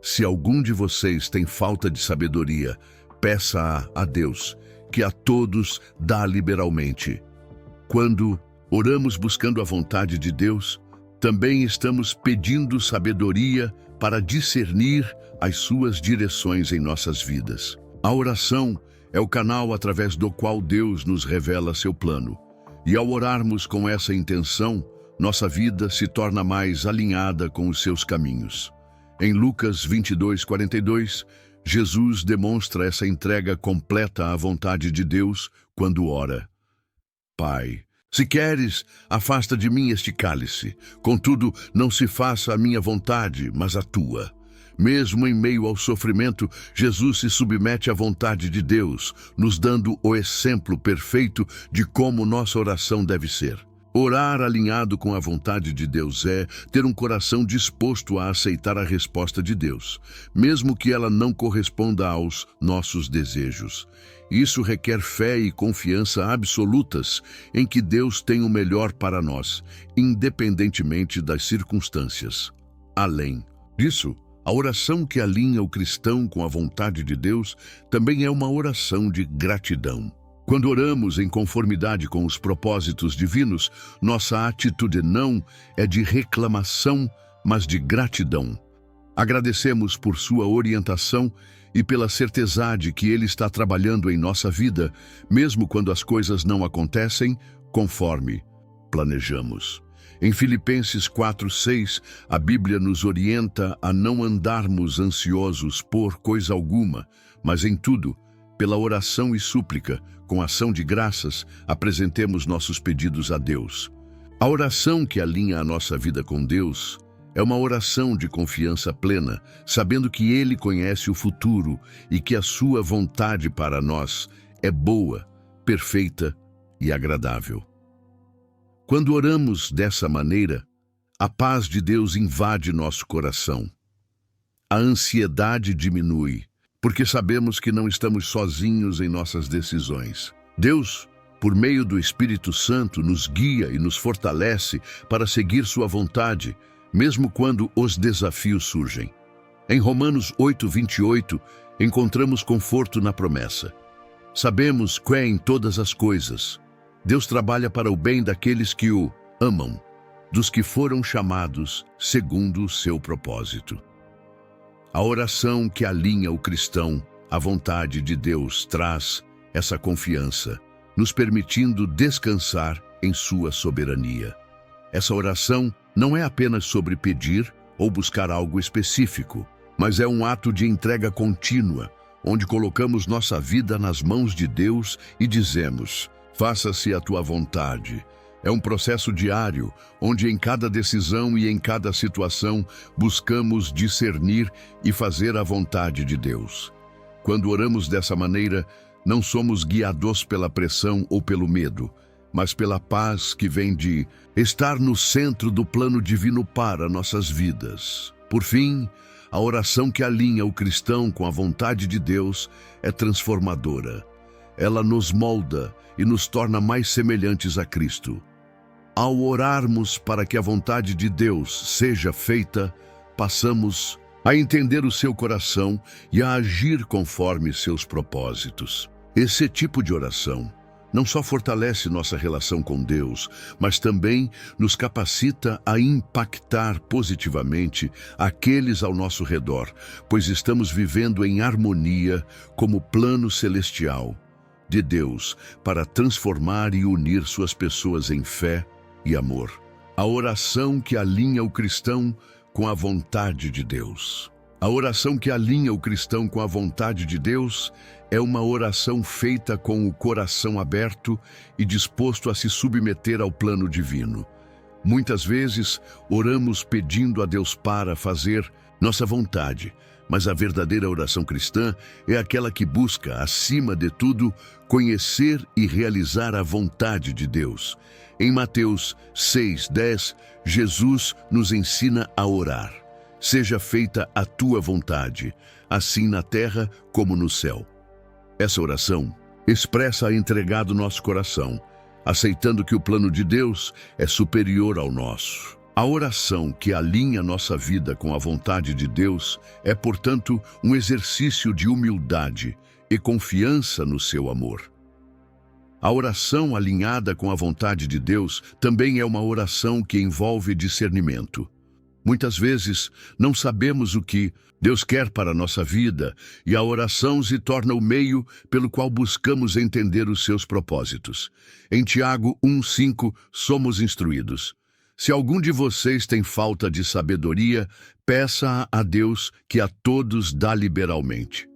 Speaker 1: se algum de vocês tem falta de sabedoria, peça a Deus, que a todos dá liberalmente. Quando oramos buscando a vontade de Deus, também estamos pedindo sabedoria para discernir as suas direções em nossas vidas. A oração é o canal através do qual Deus nos revela seu plano. E ao orarmos com essa intenção, nossa vida se torna mais alinhada com os seus caminhos. Em Lucas 22:42, Jesus demonstra essa entrega completa à vontade de Deus quando ora: Pai, se queres, afasta de mim este cálice. Contudo, não se faça a minha vontade, mas a tua. Mesmo em meio ao sofrimento, Jesus se submete à vontade de Deus, nos dando o exemplo perfeito de como nossa oração deve ser. Orar alinhado com a vontade de Deus é ter um coração disposto a aceitar a resposta de Deus, mesmo que ela não corresponda aos nossos desejos. Isso requer fé e confiança absolutas em que Deus tem o melhor para nós, independentemente das circunstâncias. Além disso, a oração que alinha o cristão com a vontade de Deus também é uma oração de gratidão. Quando oramos em conformidade com os propósitos divinos, nossa atitude não é de reclamação, mas de gratidão. Agradecemos por sua orientação e pela certeza de que Ele está trabalhando em nossa vida, mesmo quando as coisas não acontecem conforme planejamos. Em Filipenses 4:6, a Bíblia nos orienta a não andarmos ansiosos por coisa alguma, mas em tudo, pela oração e súplica, com ação de graças, apresentemos nossos pedidos a Deus. A oração que alinha a nossa vida com Deus é uma oração de confiança plena, sabendo que Ele conhece o futuro e que a sua vontade para nós é boa, perfeita e agradável. Quando oramos dessa maneira, a paz de Deus invade nosso coração. A ansiedade diminui, porque sabemos que não estamos sozinhos em nossas decisões. Deus, por meio do Espírito Santo, nos guia e nos fortalece para seguir sua vontade, mesmo quando os desafios surgem. Em Romanos 8:28, encontramos conforto na promessa. Sabemos que em todas as coisas Deus trabalha para o bem daqueles que o amam, dos que foram chamados segundo o seu propósito. A oração que alinha o cristão à vontade de Deus traz essa confiança, nos permitindo descansar em sua soberania. Essa oração não é apenas sobre pedir ou buscar algo específico, mas é um ato de entrega contínua, onde colocamos nossa vida nas mãos de Deus e dizemos: faça-se a tua vontade. É um processo diário, onde em cada decisão e em cada situação buscamos discernir e fazer a vontade de Deus. Quando oramos dessa maneira, não somos guiados pela pressão ou pelo medo, mas pela paz que vem de estar no centro do plano divino para nossas vidas. Por fim, a oração que alinha o cristão com a vontade de Deus é transformadora. Ela nos molda e nos torna mais semelhantes a Cristo. Ao orarmos para que a vontade de Deus seja feita, passamos a entender o seu coração e a agir conforme seus propósitos. Esse tipo de oração não só fortalece nossa relação com Deus, mas também nos capacita a impactar positivamente aqueles ao nosso redor, pois estamos vivendo em harmonia como plano celestial de Deus para transformar e unir suas pessoas em fé e amor. A oração que alinha o cristão com a vontade de Deus. A oração que alinha o cristão com a vontade de Deus é uma oração feita com o coração aberto e disposto a se submeter ao plano divino. Muitas vezes, oramos pedindo a Deus para fazer nossa vontade, mas a verdadeira oração cristã é aquela que busca, acima de tudo, conhecer e realizar a vontade de Deus. Em Mateus 6:10, Jesus nos ensina a orar. Seja feita a tua vontade, assim na terra como no céu. Essa oração expressa a entrega do nosso coração, aceitando que o plano de Deus é superior ao nosso. A oração que alinha nossa vida com a vontade de Deus é, portanto, um exercício de humildade e confiança no seu amor. A oração alinhada com a vontade de Deus também é uma oração que envolve discernimento. Muitas vezes não sabemos o que Deus quer para a nossa vida e a oração se torna o meio pelo qual buscamos entender os seus propósitos. Em Tiago 1:5 somos instruídos: se algum de vocês tem falta de sabedoria, peça a Deus que a todos dá liberalmente.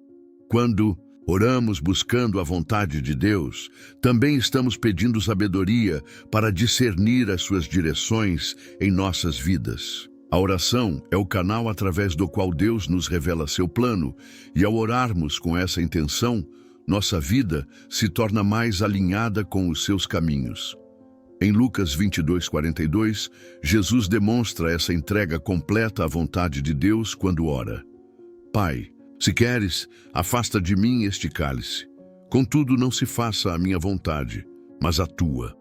Speaker 1: Quando oramos buscando a vontade de Deus, também estamos pedindo sabedoria para discernir as suas direções em nossas vidas. A oração é o canal através do qual Deus nos revela seu plano, e ao orarmos com essa intenção, nossa vida se torna mais alinhada com os seus caminhos. Em Lucas 22:42, Jesus demonstra essa entrega completa à vontade de Deus quando ora: Pai, se queres, afasta de mim este cálice. Contudo, não se faça a minha vontade, mas a tua.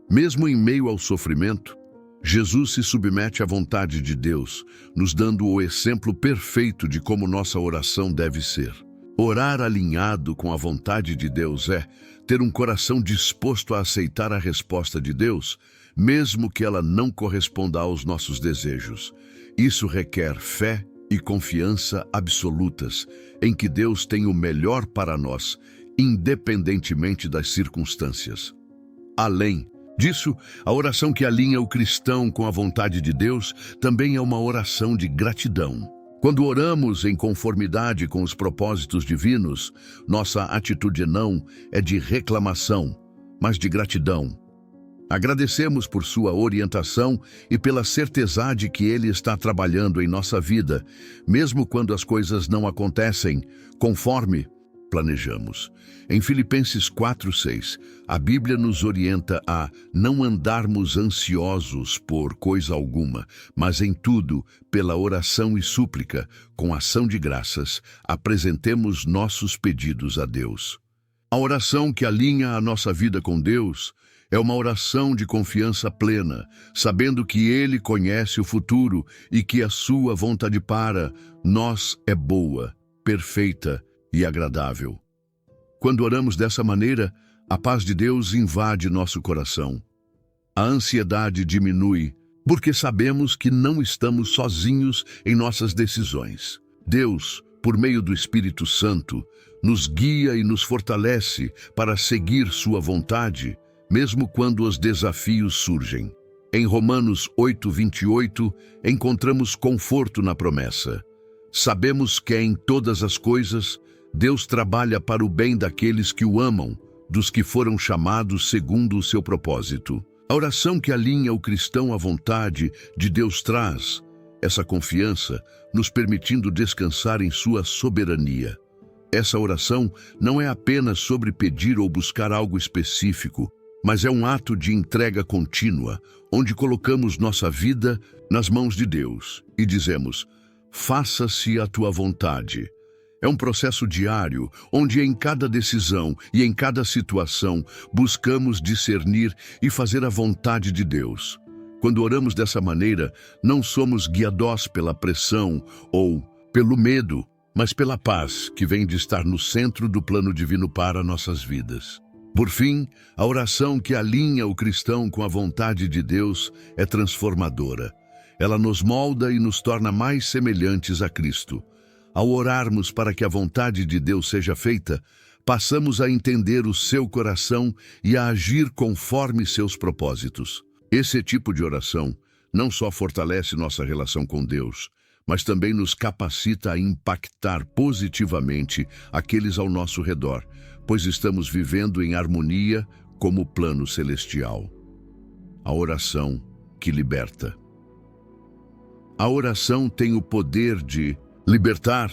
Speaker 1: Mesmo em meio ao sofrimento, Jesus se submete à vontade de Deus, nos dando o exemplo perfeito de como nossa oração deve ser. Orar alinhado com a vontade de Deus é ter um coração disposto a aceitar a resposta de Deus, mesmo que ela não corresponda aos nossos desejos. Isso requer fé e confiança absolutas em que Deus tem o melhor para nós, independentemente das circunstâncias. Além disso, a oração que alinha o cristão com a vontade de Deus também é uma oração de gratidão. Quando oramos em conformidade com os propósitos divinos, nossa atitude não é de reclamação, mas de gratidão. Agradecemos por sua orientação e pela certeza de que Ele está trabalhando em nossa vida, mesmo quando as coisas não acontecem conforme planejamos. Em Filipenses 4:6, a Bíblia nos orienta a não andarmos ansiosos por coisa alguma, mas em tudo, pela oração e súplica, com ação de graças, apresentemos nossos pedidos a Deus. A oração que alinha a nossa vida com Deus é uma oração de confiança plena, sabendo que Ele conhece o futuro e que a sua vontade para nós é boa, perfeita e agradável. Quando oramos dessa maneira, a paz de Deus invade nosso coração. A ansiedade diminui, porque sabemos que não estamos sozinhos em nossas decisões. Deus, por meio do Espírito Santo, nos guia e nos fortalece para seguir sua vontade, mesmo quando os desafios surgem. Em Romanos 8:28, encontramos conforto na promessa: sabemos que em todas as coisas Deus trabalha para o bem daqueles que o amam, dos que foram chamados segundo o seu propósito. A oração que alinha o cristão à vontade de Deus traz essa confiança, nos permitindo descansar em sua soberania. Essa oração não é apenas sobre pedir ou buscar algo específico, mas é um ato de entrega contínua, onde colocamos nossa vida nas mãos de Deus e dizemos: faça-se a tua vontade. É um processo diário, onde em cada decisão e em cada situação buscamos discernir e fazer a vontade de Deus. Quando oramos dessa maneira, não somos guiados pela pressão ou pelo medo, mas pela paz que vem de estar no centro do plano divino para nossas vidas. Por fim, a oração que alinha o cristão com a vontade de Deus é transformadora. Ela nos molda e nos torna mais semelhantes a Cristo. Ao orarmos para que a vontade de Deus seja feita, passamos a entender o seu coração e a agir conforme seus propósitos. Esse tipo de oração não só fortalece nossa relação com Deus, mas também nos capacita a impactar positivamente aqueles ao nosso redor, pois estamos vivendo em harmonia como o plano celestial. A oração que liberta. A oração tem o poder de libertar,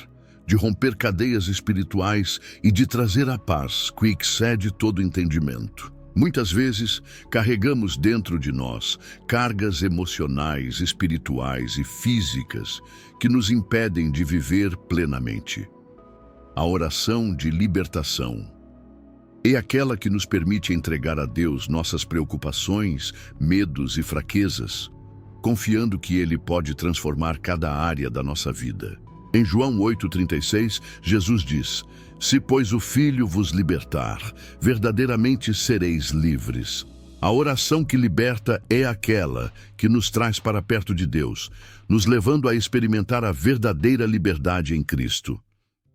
Speaker 1: de romper cadeias espirituais e de trazer a paz que excede todo entendimento. Muitas vezes, carregamos dentro de nós cargas emocionais, espirituais e físicas que nos impedem de viver plenamente. A oração de libertação é aquela que nos permite entregar a Deus nossas preocupações, medos e fraquezas, confiando que Ele pode transformar cada área da nossa vida. Em João 8,36, Jesus diz: "Se, pois, o Filho vos libertar, verdadeiramente sereis livres." A oração que liberta é aquela que nos traz para perto de Deus, nos levando a experimentar a verdadeira liberdade em Cristo.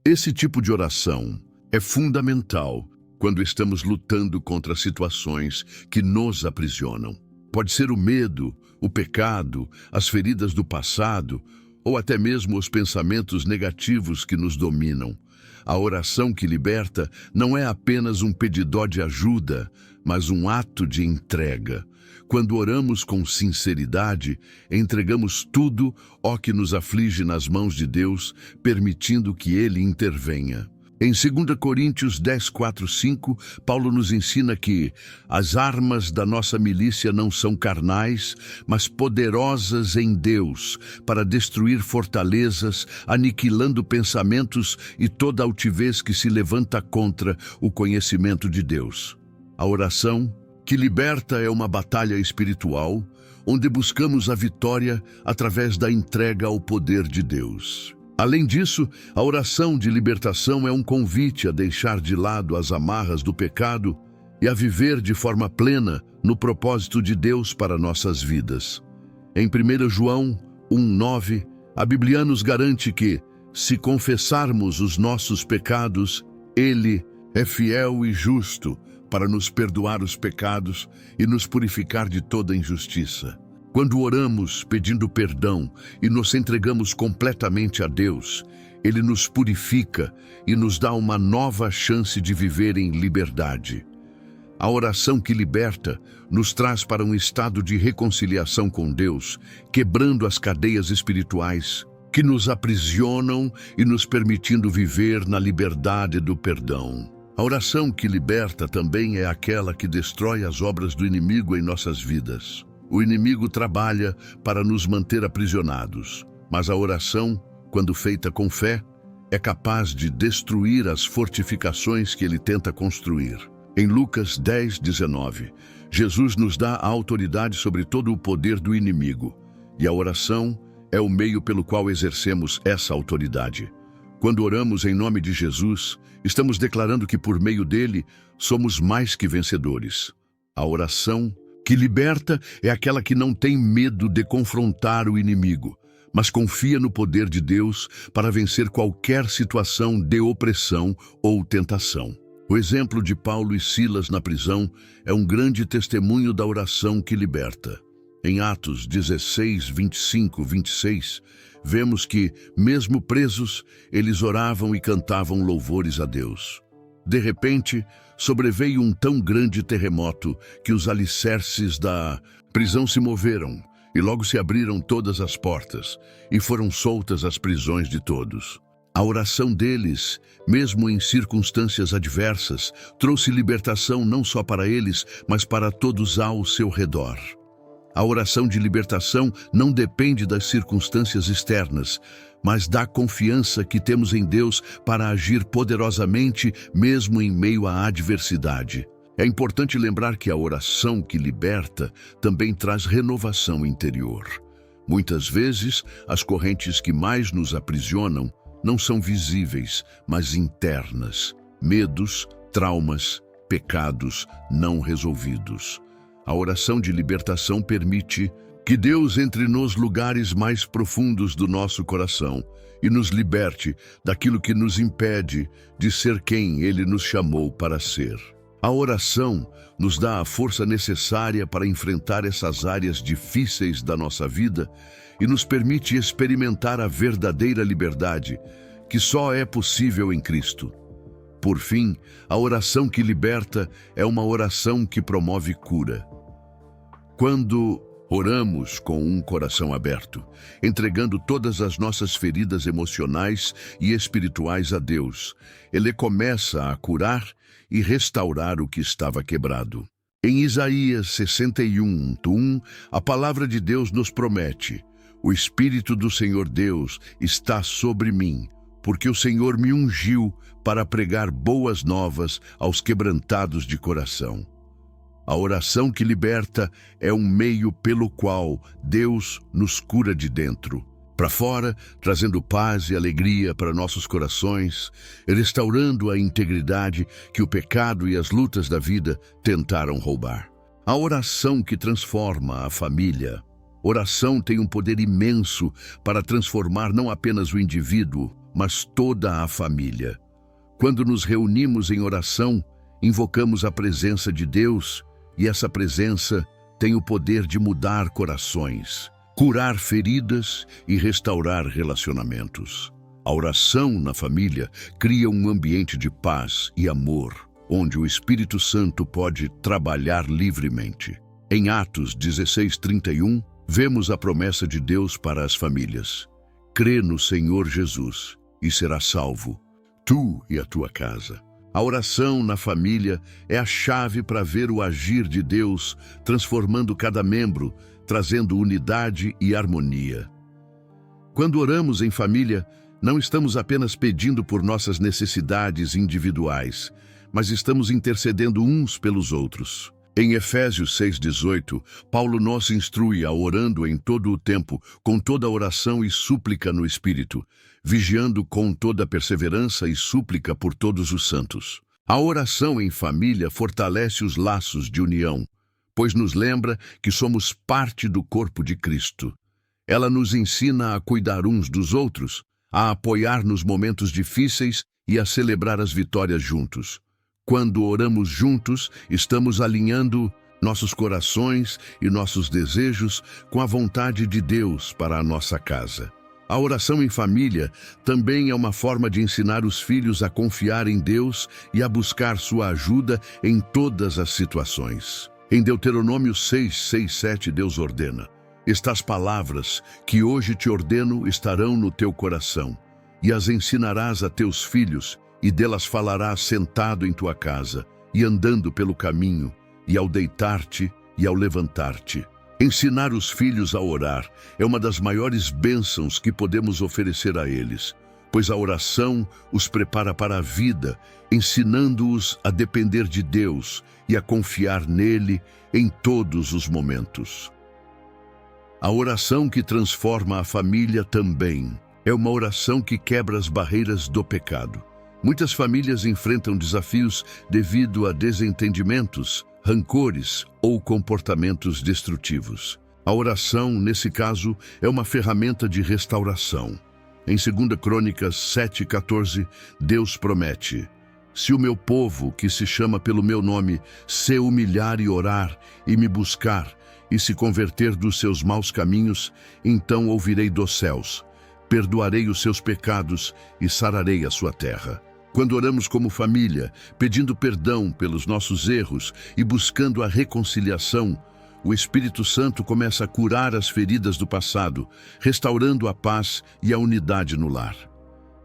Speaker 1: Esse tipo de oração é fundamental quando estamos lutando contra situações que nos aprisionam. Pode ser o medo, o pecado, as feridas do passado, ou até mesmo os pensamentos negativos que nos dominam. A oração que liberta não é apenas um pedidó de ajuda, mas um ato de entrega. Quando oramos com sinceridade, entregamos tudo o que nos aflige nas mãos de Deus, permitindo que Ele intervenha. Em 2 Coríntios 10, 4, 5, Paulo nos ensina que as armas da nossa milícia não são carnais, mas poderosas em Deus, para destruir fortalezas, aniquilando pensamentos e toda altivez que se levanta contra o conhecimento de Deus. A oração que liberta é uma batalha espiritual, onde buscamos a vitória através da entrega ao poder de Deus. Além disso, a oração de libertação é um convite a deixar de lado as amarras do pecado e a viver de forma plena no propósito de Deus para nossas vidas. Em 1 João 1,9, a Bíblia nos garante que, se confessarmos os nossos pecados, Ele é fiel e justo para nos perdoar os pecados e nos purificar de toda injustiça. Quando oramos pedindo perdão e nos entregamos completamente a Deus, Ele nos purifica e nos dá uma nova chance de viver em liberdade. A oração que liberta nos traz para um estado de reconciliação com Deus, quebrando as cadeias espirituais que nos aprisionam e nos permitindo viver na liberdade do perdão. A oração que liberta também é aquela que destrói as obras do inimigo em nossas vidas. O inimigo trabalha para nos manter aprisionados, mas a oração, quando feita com fé, é capaz de destruir as fortificações que ele tenta construir. Em Lucas 10, 19, Jesus nos dá a autoridade sobre todo o poder do inimigo, e a oração é o meio pelo qual exercemos essa autoridade. Quando oramos em nome de Jesus, estamos declarando que por meio dele somos mais que vencedores. A oração que liberta é aquela que não tem medo de confrontar o inimigo, mas confia no poder de Deus para vencer qualquer situação de opressão ou tentação. O exemplo de Paulo e Silas na prisão é um grande testemunho da oração que liberta. Em Atos 16, 25, 26, vemos que, mesmo presos, eles oravam e cantavam louvores a Deus. De repente, sobreveio um tão grande terremoto que os alicerces da prisão se moveram e logo se abriram todas as portas e foram soltas as prisões de todos. A oração deles, mesmo em circunstâncias adversas, trouxe libertação não só para eles, mas para todos ao seu redor. A oração de libertação não depende das circunstâncias externas, mas da confiança que temos em Deus para agir poderosamente mesmo em meio à adversidade. É importante lembrar que a oração que liberta também traz renovação interior. Muitas vezes, as correntes que mais nos aprisionam não são visíveis, mas internas. Medos, traumas, pecados não resolvidos. A oração de libertação permite que Deus entre nos lugares mais profundos do nosso coração e nos liberte daquilo que nos impede de ser quem Ele nos chamou para ser. A oração nos dá a força necessária para enfrentar essas áreas difíceis da nossa vida e nos permite experimentar a verdadeira liberdade que só é possível em Cristo. Por fim, a oração que liberta é uma oração que promove cura. Quando oramos com um coração aberto, entregando todas as nossas feridas emocionais e espirituais a Deus, Ele começa a curar e restaurar o que estava quebrado. Em Isaías 61:1, a palavra de Deus nos promete: o Espírito do Senhor Deus está sobre mim, porque o Senhor me ungiu para pregar boas novas aos quebrantados de coração. A oração que liberta é um meio pelo qual Deus nos cura de dentro para fora, trazendo paz e alegria para nossos corações, restaurando a integridade que o pecado e as lutas da vida tentaram roubar. A oração que transforma a família. Oração tem um poder imenso para transformar não apenas o indivíduo, mas toda a família. Quando nos reunimos em oração, invocamos a presença de Deus, e essa presença tem o poder de mudar corações, curar feridas e restaurar relacionamentos. A oração na família cria um ambiente de paz e amor, onde o Espírito Santo pode trabalhar livremente. Em Atos 16:31, vemos a promessa de Deus para as famílias: crê no Senhor Jesus e serás salvo, tu e a tua casa. A oração na família é a chave para ver o agir de Deus, transformando cada membro, trazendo unidade e harmonia. Quando oramos em família, não estamos apenas pedindo por nossas necessidades individuais, mas estamos intercedendo uns pelos outros. Em Efésios 6:18, Paulo nos instrui a orando em todo o tempo, com toda oração e súplica no Espírito, vigiando com toda perseverança e súplica por todos os santos. A oração em família fortalece os laços de união, pois nos lembra que somos parte do corpo de Cristo. Ela nos ensina a cuidar uns dos outros, a apoiar nos momentos difíceis e a celebrar as vitórias juntos. Quando oramos juntos, estamos alinhando nossos corações e nossos desejos com a vontade de Deus para a nossa casa. A oração em família também é uma forma de ensinar os filhos a confiar em Deus e a buscar sua ajuda em todas as situações. Em Deuteronômio 6:6-7, Deus ordena: estas palavras que hoje te ordeno estarão no teu coração, e as ensinarás a teus filhos, e delas falarás sentado em tua casa, e andando pelo caminho, e ao deitar-te e ao levantar-te. Ensinar os filhos a orar é uma das maiores bênçãos que podemos oferecer a eles, pois a oração os prepara para a vida, ensinando-os a depender de Deus e a confiar nele em todos os momentos. A oração que transforma a família também é uma oração que quebra as barreiras do pecado. Muitas famílias enfrentam desafios devido a desentendimentos, rancores ou comportamentos destrutivos. A oração, nesse caso, é uma ferramenta de restauração. Em 2 Crônicas 7:14, Deus promete: se o meu povo, que se chama pelo meu nome, se humilhar e orar, e me buscar, e se converter dos seus maus caminhos, então ouvirei dos céus, perdoarei os seus pecados e sararei a sua terra. Quando oramos como família, pedindo perdão pelos nossos erros e buscando a reconciliação, o Espírito Santo começa a curar as feridas do passado, restaurando a paz e a unidade no lar.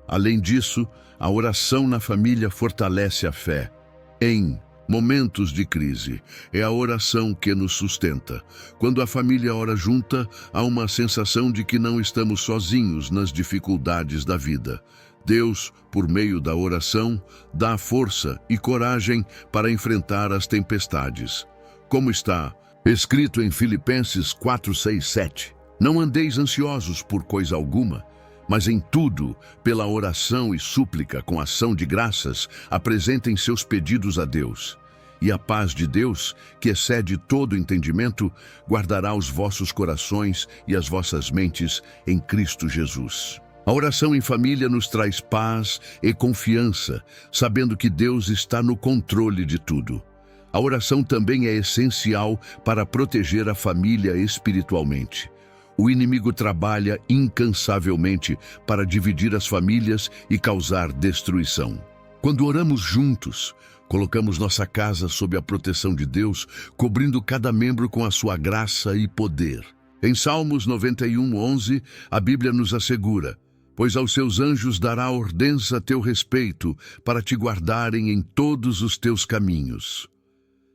Speaker 1: Além disso, a oração na família fortalece a fé. Em momentos de crise, é a oração que nos sustenta. Quando a família ora junta, há uma sensação de que não estamos sozinhos nas dificuldades da vida. Deus, por meio da oração, dá força e coragem para enfrentar as tempestades. Como está escrito em Filipenses 4:6-7, não andeis ansiosos por coisa alguma, mas em tudo, pela oração e súplica com ação de graças, apresentem seus pedidos a Deus. e a paz de Deus, que excede todo entendimento, guardará os vossos corações e as vossas mentes em Cristo Jesus. A oração em família nos traz paz e confiança, sabendo que Deus está no controle de tudo. A oração também é essencial para proteger a família espiritualmente. O inimigo trabalha incansavelmente para dividir as famílias e causar destruição. Quando oramos juntos, colocamos nossa casa sob a proteção de Deus, cobrindo cada membro com a sua graça e poder. Em Salmos 91:11, a Bíblia nos assegura: pois aos seus anjos dará ordens a teu respeito, para te guardarem em todos os teus caminhos.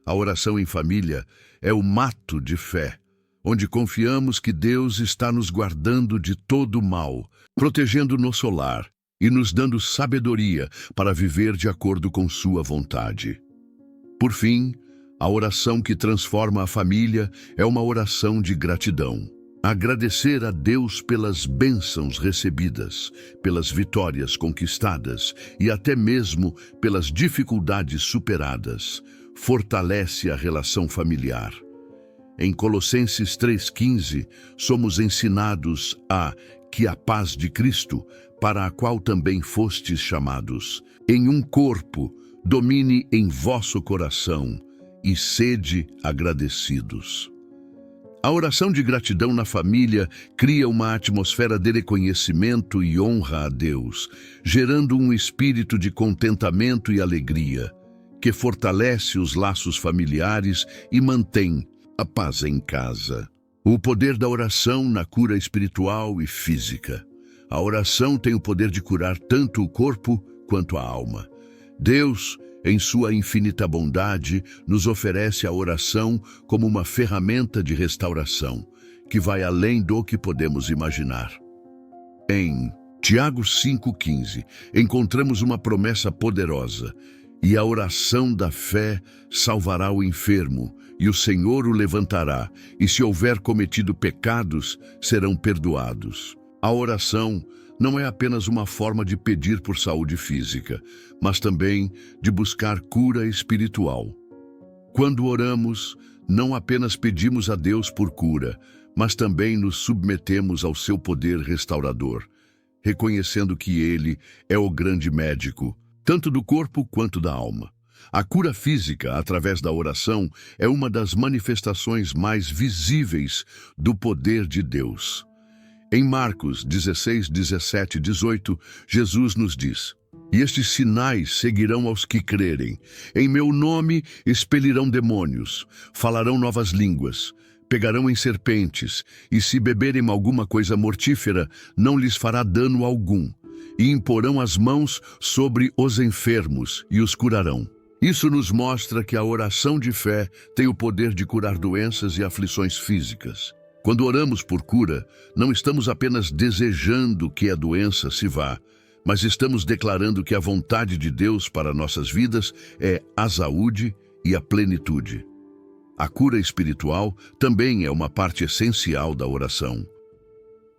Speaker 1: A oração em família é o mato de fé, onde confiamos que Deus está nos guardando de todo o mal, protegendo nosso lar e nos dando sabedoria para viver de acordo com sua vontade. Por fim, a oração que transforma a família é uma oração de gratidão. Agradecer a Deus pelas bênçãos recebidas, pelas vitórias conquistadas e até mesmo pelas dificuldades superadas, fortalece a relação familiar. Em Colossenses 3:15, somos ensinados que a paz de Cristo, para a qual também fostes chamados, em um corpo, domine em vosso coração e sede agradecidos. A oração de gratidão na família cria uma atmosfera de reconhecimento e honra a Deus, gerando um espírito de contentamento e alegria, que fortalece os laços familiares e mantém a paz em casa. O poder da oração na cura espiritual e física. A oração tem o poder de curar tanto o corpo quanto a alma. Deus, em sua infinita bondade, nos oferece a oração como uma ferramenta de restauração, que vai além do que podemos imaginar. Em Tiago 5:15, encontramos uma promessa poderosa: e a oração da fé salvará o enfermo, e o Senhor o levantará, e se houver cometido pecados, serão perdoados. A oração não é apenas uma forma de pedir por saúde física, mas também de buscar cura espiritual. Quando oramos, não apenas pedimos a Deus por cura, mas também nos submetemos ao seu poder restaurador, reconhecendo que Ele é o grande médico, tanto do corpo quanto da alma. A cura física, através da oração, é uma das manifestações mais visíveis do poder de Deus. Em Marcos 16, 17 e 18, Jesus nos diz: e estes sinais seguirão aos que crerem. Em meu nome expelirão demônios, falarão novas línguas, pegarão em serpentes, e se beberem alguma coisa mortífera, não lhes fará dano algum. E imporão as mãos sobre os enfermos e os curarão. Isso nos mostra que a oração de fé tem o poder de curar doenças e aflições físicas. Quando oramos por cura, não estamos apenas desejando que a doença se vá, mas estamos declarando que a vontade de Deus para nossas vidas é a saúde e a plenitude. A cura espiritual também é uma parte essencial da oração.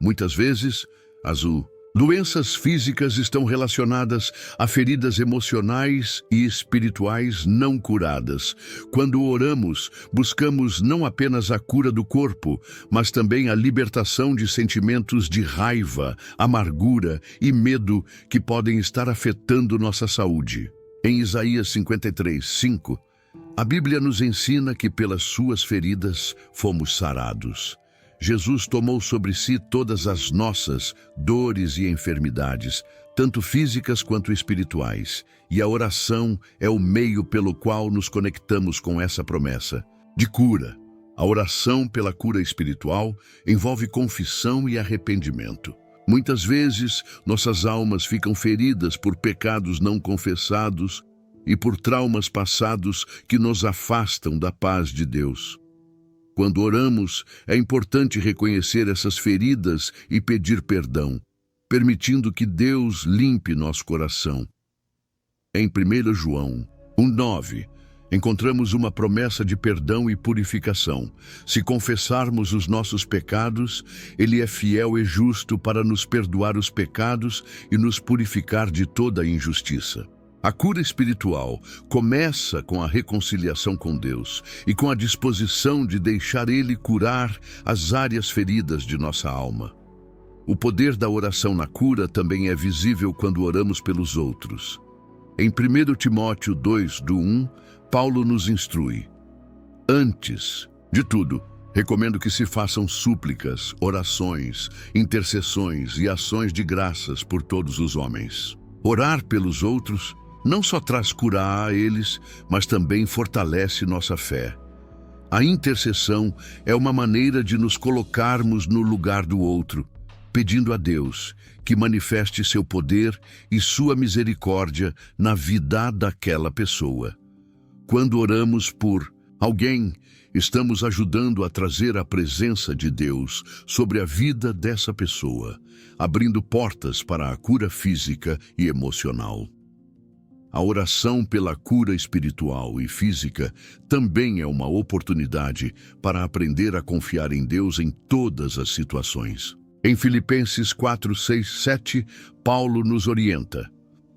Speaker 1: Muitas vezes, as doenças físicas estão relacionadas a feridas emocionais e espirituais não curadas. Quando oramos, buscamos não apenas a cura do corpo, mas também a libertação de sentimentos de raiva, amargura e medo que podem estar afetando nossa saúde. Em Isaías 53:5, a Bíblia nos ensina que pelas suas feridas fomos sarados. Jesus tomou sobre si todas as nossas dores e enfermidades, tanto físicas quanto espirituais, e a oração é o meio pelo qual nos conectamos com essa promessa de cura. A oração pela cura espiritual envolve confissão e arrependimento. Muitas vezes, nossas almas ficam feridas por pecados não confessados e por traumas passados que nos afastam da paz de Deus. Quando oramos, é importante reconhecer essas feridas e pedir perdão, permitindo que Deus limpe nosso coração. Em 1 João 1:9, encontramos uma promessa de perdão e purificação. Se confessarmos os nossos pecados, Ele é fiel e justo para nos perdoar os pecados e nos purificar de toda a injustiça. A cura espiritual começa com a reconciliação com Deus e com a disposição de deixar Ele curar as áreas feridas de nossa alma. O poder da oração na cura também é visível quando oramos pelos outros. Em 1 Timóteo 2, do 1, Paulo nos instrui: antes de tudo, recomendo que se façam súplicas, orações, intercessões e ações de graças por todos os homens. Orar pelos outros não só traz cura a eles, mas também fortalece nossa fé. A intercessão é uma maneira de nos colocarmos no lugar do outro, pedindo a Deus que manifeste seu poder e sua misericórdia na vida daquela pessoa. Quando oramos por alguém, estamos ajudando a trazer a presença de Deus sobre a vida dessa pessoa, abrindo portas para a cura física e emocional. A oração pela cura espiritual e física também é uma oportunidade para aprender a confiar em Deus em todas as situações. Em Filipenses 4, 6, 7, Paulo nos orienta: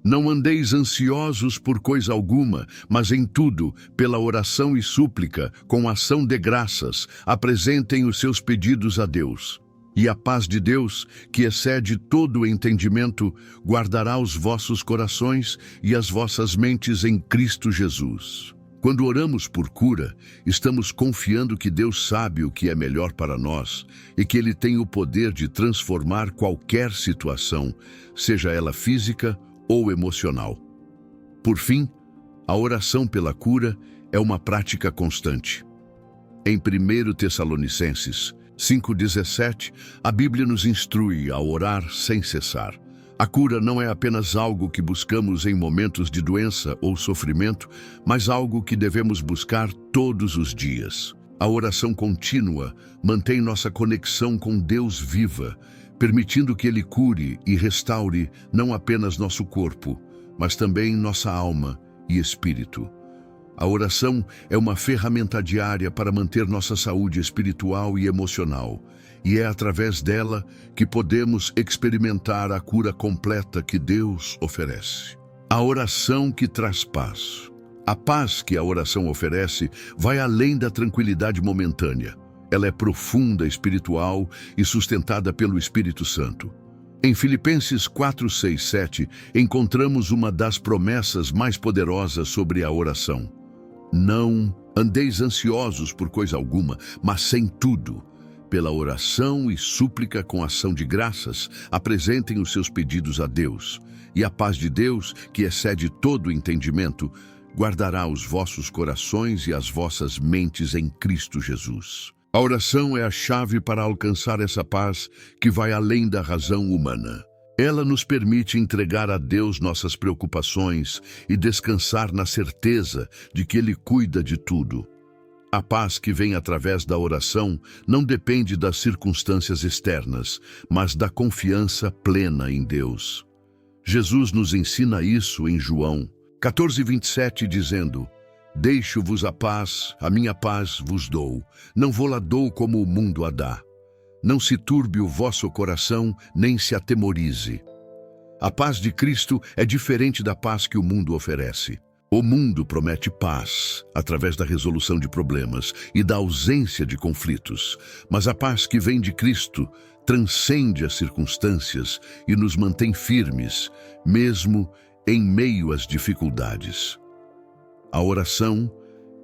Speaker 1: não andeis ansiosos por coisa alguma, mas em tudo, pela oração e súplica, com ação de graças, apresentem os seus pedidos a Deus. E a paz de Deus, que excede todo o entendimento, guardará os vossos corações e as vossas mentes em Cristo Jesus. Quando oramos por cura, estamos confiando que Deus sabe o que é melhor para nós e que Ele tem o poder de transformar qualquer situação, seja ela física ou emocional. Por fim, a oração pela cura é uma prática constante. Em 1 Tessalonicenses 5,17, a Bíblia nos instrui a orar sem cessar. A cura não é apenas algo que buscamos em momentos de doença ou sofrimento, mas algo que devemos buscar todos os dias. A oração contínua mantém nossa conexão com Deus viva, permitindo que Ele cure e restaure não apenas nosso corpo, mas também nossa alma e espírito. A oração é uma ferramenta diária para manter nossa saúde espiritual e emocional, e é através dela que podemos experimentar a cura completa que Deus oferece. A oração que traz paz. A paz que a oração oferece vai além da tranquilidade momentânea. Ela é profunda, espiritual e sustentada pelo Espírito Santo. Em Filipenses 4, 6, 7, encontramos uma das promessas mais poderosas sobre a oração. Não andeis ansiosos por coisa alguma, mas em tudo, pela oração e súplica com ação de graças, apresentem os seus pedidos a Deus. E a paz de Deus, que excede todo o entendimento, guardará os vossos corações e as vossas mentes em Cristo Jesus. A oração é a chave para alcançar essa paz que vai além da razão humana. Ela nos permite entregar a Deus nossas preocupações e descansar na certeza de que Ele cuida de tudo. A paz que vem através da oração não depende das circunstâncias externas, mas da confiança plena em Deus. Jesus nos ensina isso em João 14:27, dizendo: deixo-vos a minha paz vos dou, não vou-la dou como o mundo a dá. Não se turbe o vosso coração, nem se atemorize. A paz de Cristo é diferente da paz que o mundo oferece. O mundo promete paz, através da resolução de problemas e da ausência de conflitos. Mas a paz que vem de Cristo transcende as circunstâncias e nos mantém firmes, mesmo em meio às dificuldades. A oração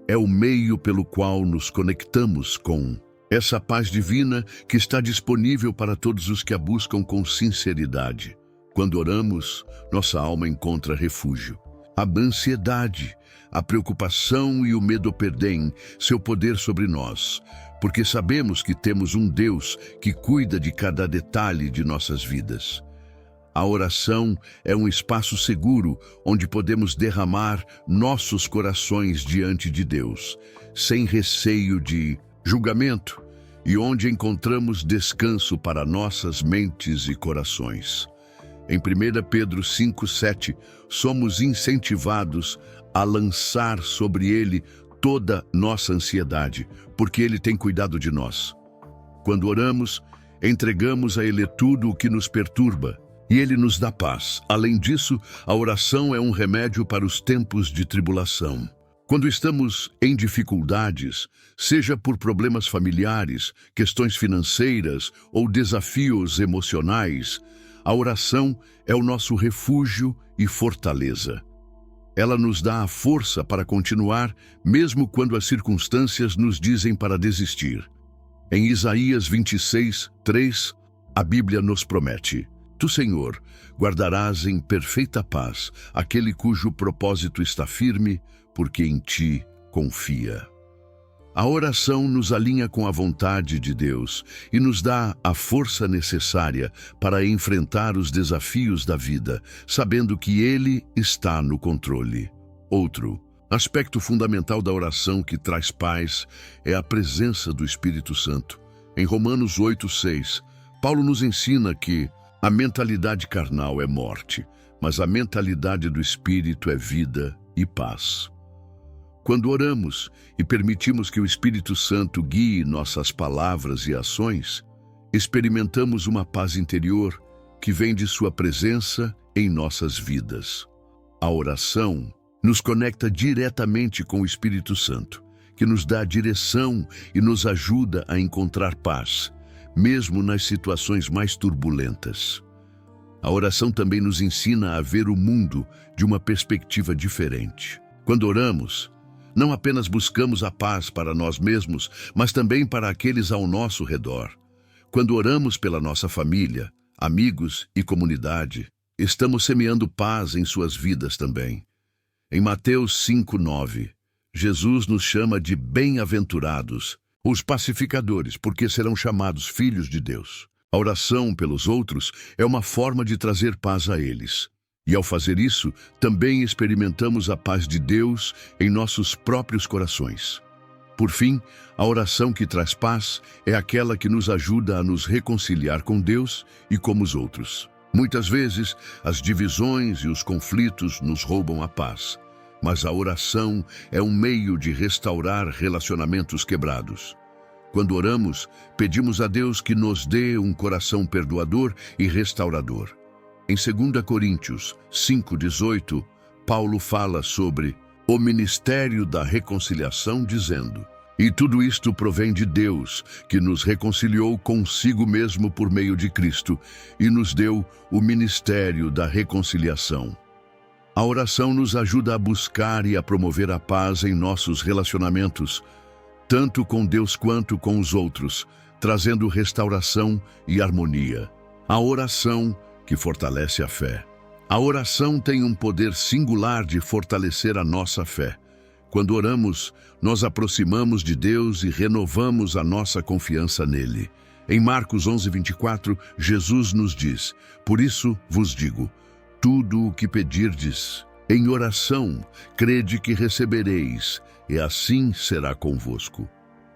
Speaker 1: é o meio pelo qual nos conectamos com essa paz divina que está disponível para todos os que a buscam com sinceridade. Quando oramos, nossa alma encontra refúgio. A ansiedade, a preocupação e o medo perdem seu poder sobre nós, porque sabemos que temos um Deus que cuida de cada detalhe de nossas vidas. A oração é um espaço seguro onde podemos derramar nossos corações diante de Deus, sem receio de julgamento, e onde encontramos descanso para nossas mentes e corações. Em 1 Pedro 5:7, somos incentivados a lançar sobre Ele toda nossa ansiedade, porque Ele tem cuidado de nós. Quando oramos, entregamos a Ele tudo o que nos perturba, e Ele nos dá paz. Além disso, a oração é um remédio para os tempos de tribulação. Quando estamos em dificuldades, seja por problemas familiares, questões financeiras ou desafios emocionais, a oração é o nosso refúgio e fortaleza. Ela nos dá a força para continuar, mesmo quando as circunstâncias nos dizem para desistir. Em Isaías 26:3, a Bíblia nos promete: Tu, Senhor, guardarás em perfeita paz aquele cujo propósito está firme, porque em Ti confia. A oração nos alinha com a vontade de Deus e nos dá a força necessária para enfrentar os desafios da vida, sabendo que Ele está no controle. Outro aspecto fundamental da oração que traz paz é a presença do Espírito Santo. Em Romanos 8:6, Paulo nos ensina que a mentalidade carnal é morte, mas a mentalidade do Espírito é vida e paz. Quando oramos e permitimos que o Espírito Santo guie nossas palavras e ações, experimentamos uma paz interior que vem de Sua presença em nossas vidas. A oração nos conecta diretamente com o Espírito Santo, que nos dá direção e nos ajuda a encontrar paz, mesmo nas situações mais turbulentas. A oração também nos ensina a ver o mundo de uma perspectiva diferente. Quando oramos, não apenas buscamos a paz para nós mesmos, mas também para aqueles ao nosso redor. Quando oramos pela nossa família, amigos e comunidade, estamos semeando paz em suas vidas também. Em Mateus 5:9, Jesus nos chama de bem-aventurados, os pacificadores, porque serão chamados filhos de Deus. A oração pelos outros é uma forma de trazer paz a eles. E ao fazer isso, também experimentamos a paz de Deus em nossos próprios corações. Por fim, a oração que traz paz é aquela que nos ajuda a nos reconciliar com Deus e com os outros. Muitas vezes, as divisões e os conflitos nos roubam a paz, mas a oração é um meio de restaurar relacionamentos quebrados. Quando oramos, pedimos a Deus que nos dê um coração perdoador e restaurador. Em 2 Coríntios 5:18, Paulo fala sobre o ministério da reconciliação, dizendo: E tudo isto provém de Deus, que nos reconciliou consigo mesmo por meio de Cristo e nos deu o ministério da reconciliação. A oração nos ajuda a buscar e a promover a paz em nossos relacionamentos, tanto com Deus quanto com os outros, trazendo restauração e harmonia. A oração que fortalece a fé. A oração tem um poder singular de fortalecer a nossa fé. Quando oramos, nós aproximamos de Deus e renovamos a nossa confiança nele. Em Marcos 11:24, Jesus nos diz: Por isso vos digo, tudo o que pedirdes, em oração, crede que recebereis, e assim será convosco.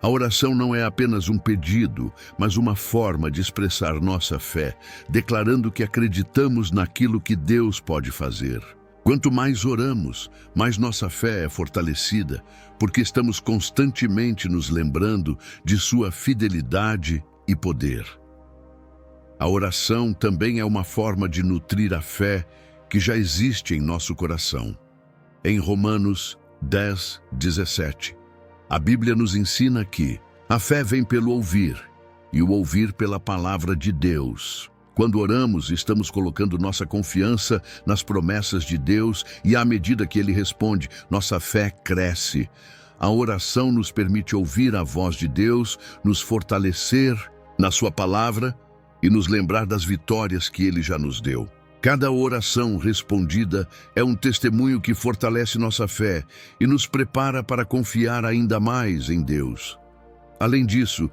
Speaker 1: A oração não é apenas um pedido, mas uma forma de expressar nossa fé, declarando que acreditamos naquilo que Deus pode fazer. Quanto mais oramos, mais nossa fé é fortalecida, porque estamos constantemente nos lembrando de sua fidelidade e poder. A oração também é uma forma de nutrir a fé que já existe em nosso coração. Em Romanos 10:17, a Bíblia nos ensina que a fé vem pelo ouvir, e o ouvir pela palavra de Deus. Quando oramos, estamos colocando nossa confiança nas promessas de Deus e à medida que Ele responde, nossa fé cresce. A oração nos permite ouvir a voz de Deus, nos fortalecer na Sua palavra e nos lembrar das vitórias que Ele já nos deu. Cada oração respondida é um testemunho que fortalece nossa fé e nos prepara para confiar ainda mais em Deus. Além disso,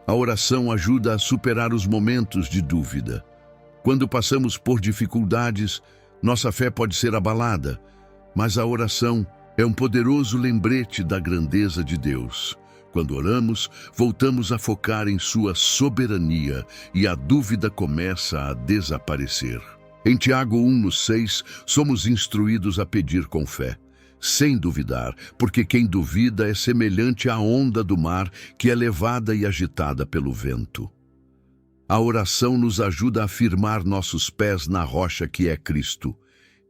Speaker 1: a oração ajuda a superar os momentos de dúvida. Quando passamos por dificuldades, nossa fé pode ser abalada, mas a oração é um poderoso lembrete da grandeza de Deus. Quando oramos, voltamos a focar em Sua soberania e a dúvida começa a desaparecer. Em Tiago 1:6, somos instruídos a pedir com fé, sem duvidar, porque quem duvida é semelhante à onda do mar que é levada e agitada pelo vento. A oração nos ajuda a firmar nossos pés na rocha que é Cristo,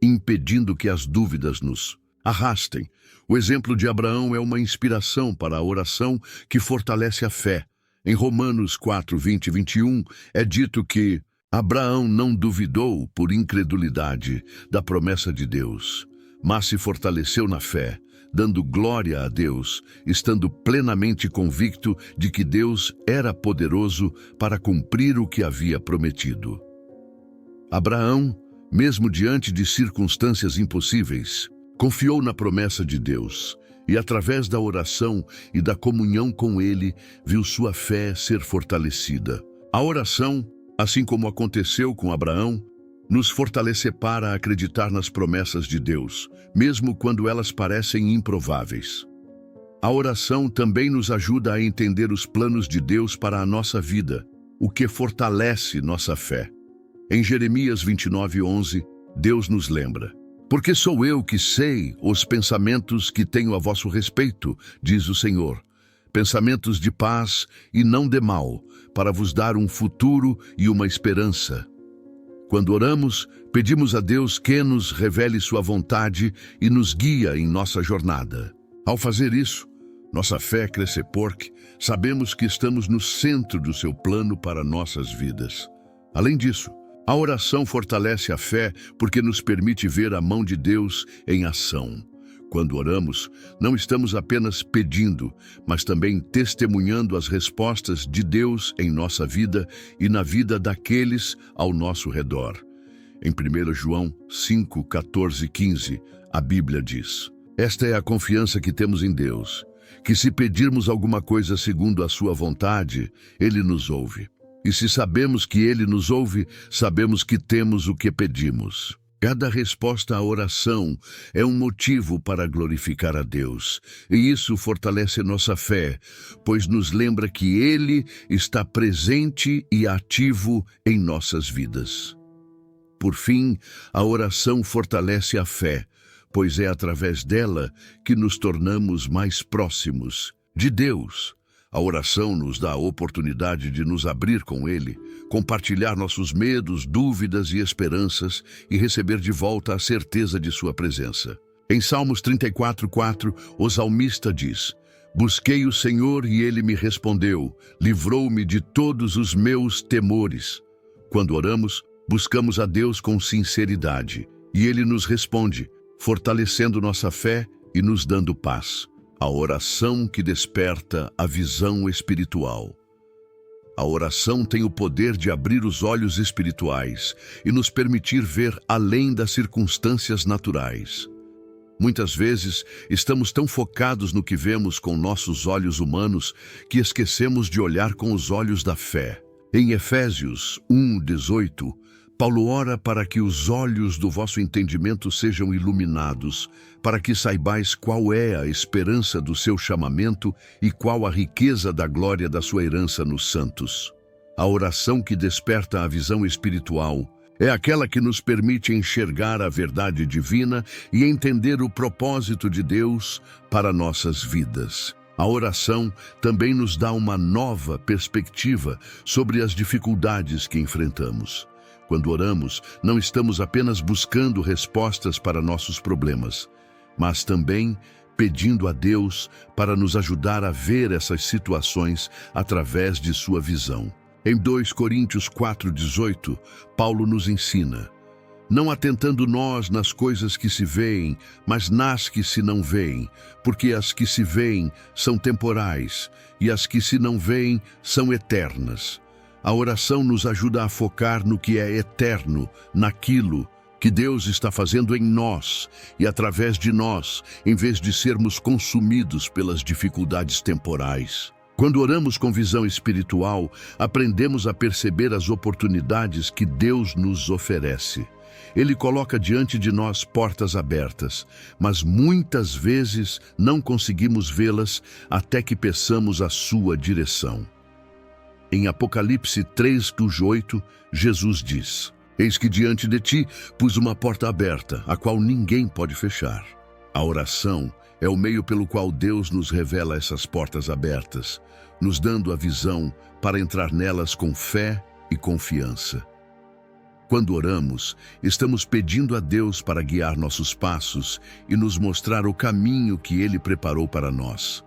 Speaker 1: impedindo que as dúvidas nos arrastem. O exemplo de Abraão é uma inspiração para a oração que fortalece a fé. Em Romanos 4, 20 e 21, é dito que Abraão não duvidou por incredulidade da promessa de Deus, mas se fortaleceu na fé, dando glória a Deus, estando plenamente convicto de que Deus era poderoso para cumprir o que havia prometido. Abraão, mesmo diante de circunstâncias impossíveis, confiou na promessa de Deus e, através da oração e da comunhão com Ele, viu sua fé ser fortalecida. A oração, assim como aconteceu com Abraão, nos fortalece para acreditar nas promessas de Deus, mesmo quando elas parecem improváveis. A oração também nos ajuda a entender os planos de Deus para a nossa vida, o que fortalece nossa fé. Em Jeremias 29:11, Deus nos lembra: porque sou eu que sei os pensamentos que tenho a vosso respeito, diz o Senhor, pensamentos de paz e não de mal, para vos dar um futuro e uma esperança. Quando oramos, pedimos a Deus que nos revele sua vontade e nos guia em nossa jornada. Ao fazer isso, nossa fé cresce porque sabemos que estamos no centro do seu plano para nossas vidas. Além disso, a oração fortalece a fé porque nos permite ver a mão de Deus em ação. Quando oramos, não estamos apenas pedindo, mas também testemunhando as respostas de Deus em nossa vida e na vida daqueles ao nosso redor. Em 1 João 5, 14 e 15, a Bíblia diz: esta é a confiança que temos em Deus, que se pedirmos alguma coisa segundo a sua vontade, Ele nos ouve. E se sabemos que Ele nos ouve, sabemos que temos o que pedimos. Cada resposta à oração é um motivo para glorificar a Deus, e isso fortalece nossa fé, pois nos lembra que Ele está presente e ativo em nossas vidas. Por fim, a oração fortalece a fé, pois é através dela que nos tornamos mais próximos de Deus. A oração nos dá a oportunidade de nos abrir com Ele, compartilhar nossos medos, dúvidas e esperanças e receber de volta a certeza de sua presença. Em Salmos 34:4, o salmista diz: busquei o Senhor e Ele me respondeu, livrou-me de todos os meus temores. Quando oramos, buscamos a Deus com sinceridade e Ele nos responde, fortalecendo nossa fé e nos dando paz. A oração que desperta a visão espiritual. A oração tem o poder de abrir os olhos espirituais e nos permitir ver além das circunstâncias naturais. Muitas vezes, estamos tão focados no que vemos com nossos olhos humanos que esquecemos de olhar com os olhos da fé. Em Efésios 1:18, Paulo ora para que os olhos do vosso entendimento sejam iluminados, para que saibais qual é a esperança do seu chamamento e qual a riqueza da glória da sua herança nos santos. A oração que desperta a visão espiritual é aquela que nos permite enxergar a verdade divina e entender o propósito de Deus para nossas vidas. A oração também nos dá uma nova perspectiva sobre as dificuldades que enfrentamos. Quando oramos, não estamos apenas buscando respostas para nossos problemas, mas também pedindo a Deus para nos ajudar a ver essas situações através de sua visão. Em 2 Coríntios 4:18, Paulo nos ensina: não atentando nós nas coisas que se veem, mas nas que se não veem, porque as que se veem são temporais e as que se não veem são eternas. A oração nos ajuda a focar no que é eterno, naquilo que Deus está fazendo em nós e através de nós, em vez de sermos consumidos pelas dificuldades temporais. Quando oramos com visão espiritual, aprendemos a perceber as oportunidades que Deus nos oferece. Ele coloca diante de nós portas abertas, mas muitas vezes não conseguimos vê-las até que peçamos a sua direção. Em Apocalipse 3:8, Jesus diz: eis que diante de ti pus uma porta aberta, a qual ninguém pode fechar. A oração é o meio pelo qual Deus nos revela essas portas abertas, nos dando a visão para entrar nelas com fé e confiança. Quando oramos, estamos pedindo a Deus para guiar nossos passos e nos mostrar o caminho que Ele preparou para nós.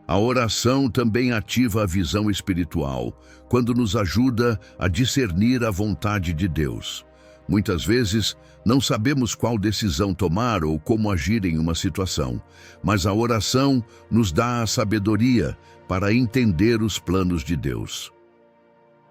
Speaker 1: A oração também ativa a visão espiritual, quando nos ajuda a discernir a vontade de Deus. Muitas vezes, não sabemos qual decisão tomar ou como agir em uma situação, mas a oração nos dá a sabedoria para entender os planos de Deus.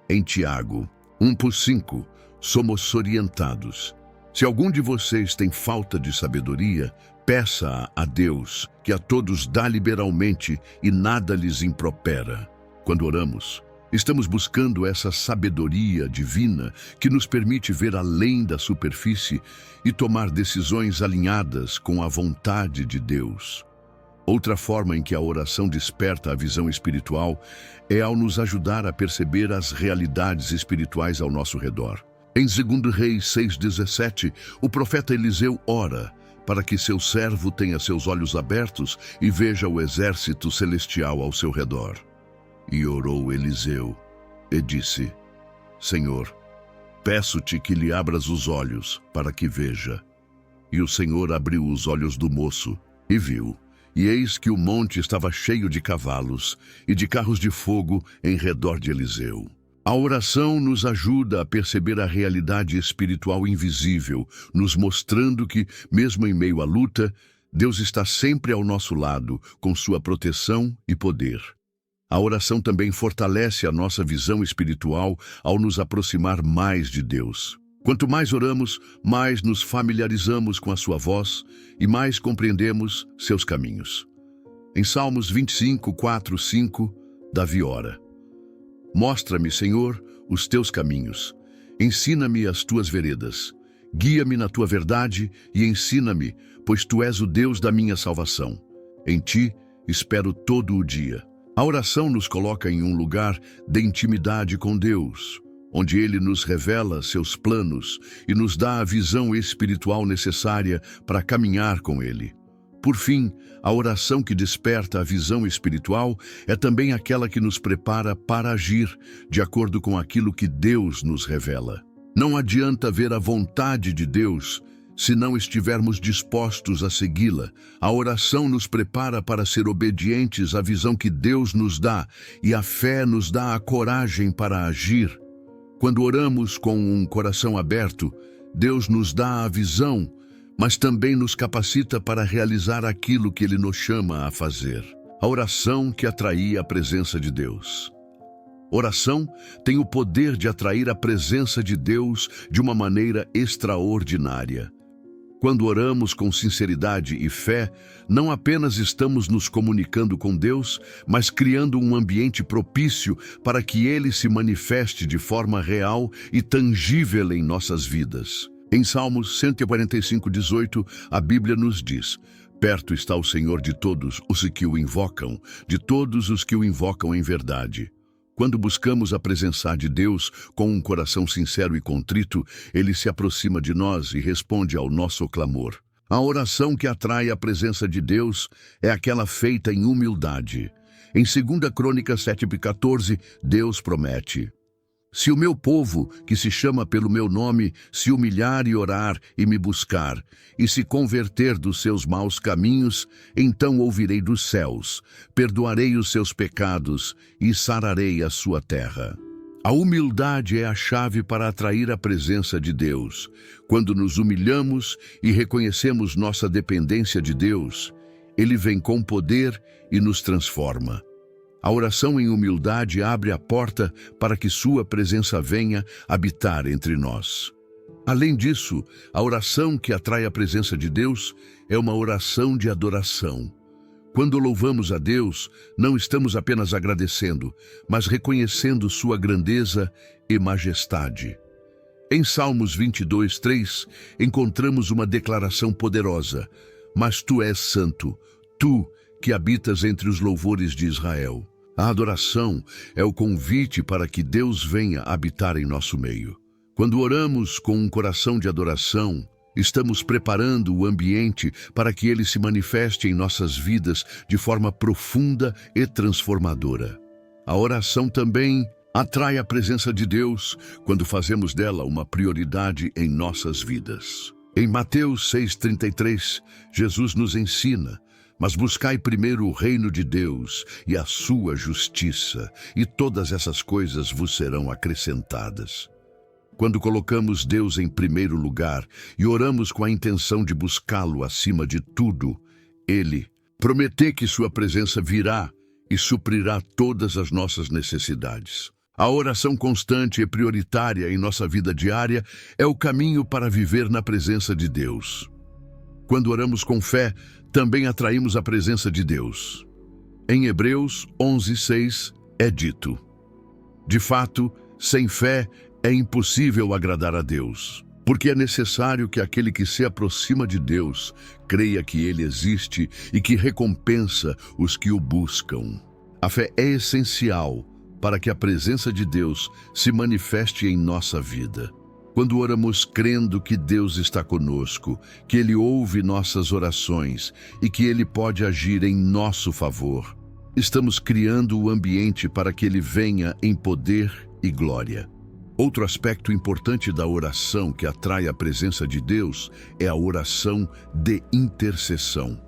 Speaker 1: Em Tiago 1:5, somos orientados. Se algum de vocês tem falta de sabedoria, peça a Deus, que a todos dá liberalmente e nada lhes impropera. Quando oramos, estamos buscando essa sabedoria divina que nos permite ver além da superfície e tomar decisões alinhadas com a vontade de Deus. Outra forma em que a oração desperta a visão espiritual é ao nos ajudar a perceber as realidades espirituais ao nosso redor. Em 2 Reis 6:17, o profeta Eliseu ora para que seu servo tenha seus olhos abertos e veja o exército celestial ao seu redor. E orou Eliseu e disse: Senhor, peço-te que lhe abras os olhos para que veja. E o Senhor abriu os olhos do moço e viu. E eis que o monte estava cheio de cavalos e de carros de fogo em redor de Eliseu. A oração nos ajuda a perceber a realidade espiritual invisível, nos mostrando que, mesmo em meio à luta, Deus está sempre ao nosso lado, com sua proteção e poder. A oração também fortalece a nossa visão espiritual ao nos aproximar mais de Deus. Quanto mais oramos, mais nos familiarizamos com a sua voz e mais compreendemos seus caminhos. Em Salmos 25:4-5, Davi ora: Mostra-me, Senhor, os teus caminhos. Ensina-me as tuas veredas. Guia-me na tua verdade e ensina-me, pois tu és o Deus da minha salvação. Em ti espero todo o dia. A oração nos coloca em um lugar de intimidade com Deus, onde Ele nos revela seus planos e nos dá a visão espiritual necessária para caminhar com Ele. Por fim, a oração que desperta a visão espiritual é também aquela que nos prepara para agir de acordo com aquilo que Deus nos revela. Não adianta ver a vontade de Deus se não estivermos dispostos a segui-la. A oração nos prepara para ser obedientes à visão que Deus nos dá, e a fé nos dá a coragem para agir. Quando oramos com um coração aberto, Deus nos dá a visão, mas também nos capacita para realizar aquilo que Ele nos chama a fazer. A oração que atraía a presença de Deus. Oração tem o poder de atrair a presença de Deus de uma maneira extraordinária. Quando oramos com sinceridade e fé, não apenas estamos nos comunicando com Deus, mas criando um ambiente propício para que Ele se manifeste de forma real e tangível em nossas vidas. Em Salmos 145:18, a Bíblia nos diz: Perto está o Senhor de todos os que o invocam, de todos os que o invocam em verdade. Quando buscamos a presença de Deus com um coração sincero e contrito, Ele se aproxima de nós e responde ao nosso clamor. A oração que atrai a presença de Deus é aquela feita em humildade. Em 2 Crônicas 7:14, Deus promete: Se o meu povo, que se chama pelo meu nome, se humilhar e orar e me buscar, e se converter dos seus maus caminhos, então ouvirei dos céus, perdoarei os seus pecados e sararei a sua terra. A humildade é a chave para atrair a presença de Deus. Quando nos humilhamos e reconhecemos nossa dependência de Deus, Ele vem com poder e nos transforma. A oração em humildade abre a porta para que sua presença venha habitar entre nós. Além disso, a oração que atrai a presença de Deus é uma oração de adoração. Quando louvamos a Deus, não estamos apenas agradecendo, mas reconhecendo sua grandeza e majestade. Em Salmos 22:3, encontramos uma declaração poderosa: Mas tu és santo, tu que habitas entre os louvores de Israel. A adoração é o convite para que Deus venha habitar em nosso meio. Quando oramos com um coração de adoração, estamos preparando o ambiente para que Ele se manifeste em nossas vidas de forma profunda e transformadora. A oração também Atrai a presença de Deus quando fazemos dela uma prioridade em nossas vidas. Em Mateus 6,33, Jesus nos ensina: mas buscai primeiro o reino de Deus e a sua justiça, e todas essas coisas vos serão acrescentadas. Quando colocamos Deus em primeiro lugar e oramos com a intenção de buscá-lo acima de tudo, Ele promete que sua presença virá e suprirá todas as nossas necessidades. A oração constante e prioritária em nossa vida diária é o caminho para viver na presença de Deus. Quando oramos com fé, também atraímos a presença de Deus. Em Hebreus 11:6 é dito: de fato, sem fé é impossível agradar a Deus, porque é necessário que aquele que se aproxima de Deus creia que Ele existe e que recompensa os que o buscam. A fé é essencial para que a presença de Deus se manifeste em nossa vida. Quando oramos crendo que Deus está conosco, que Ele ouve nossas orações e que Ele pode agir em nosso favor, estamos criando o ambiente para que Ele venha em poder e glória. Outro aspecto importante da oração que atrai a presença de Deus é a oração de intercessão.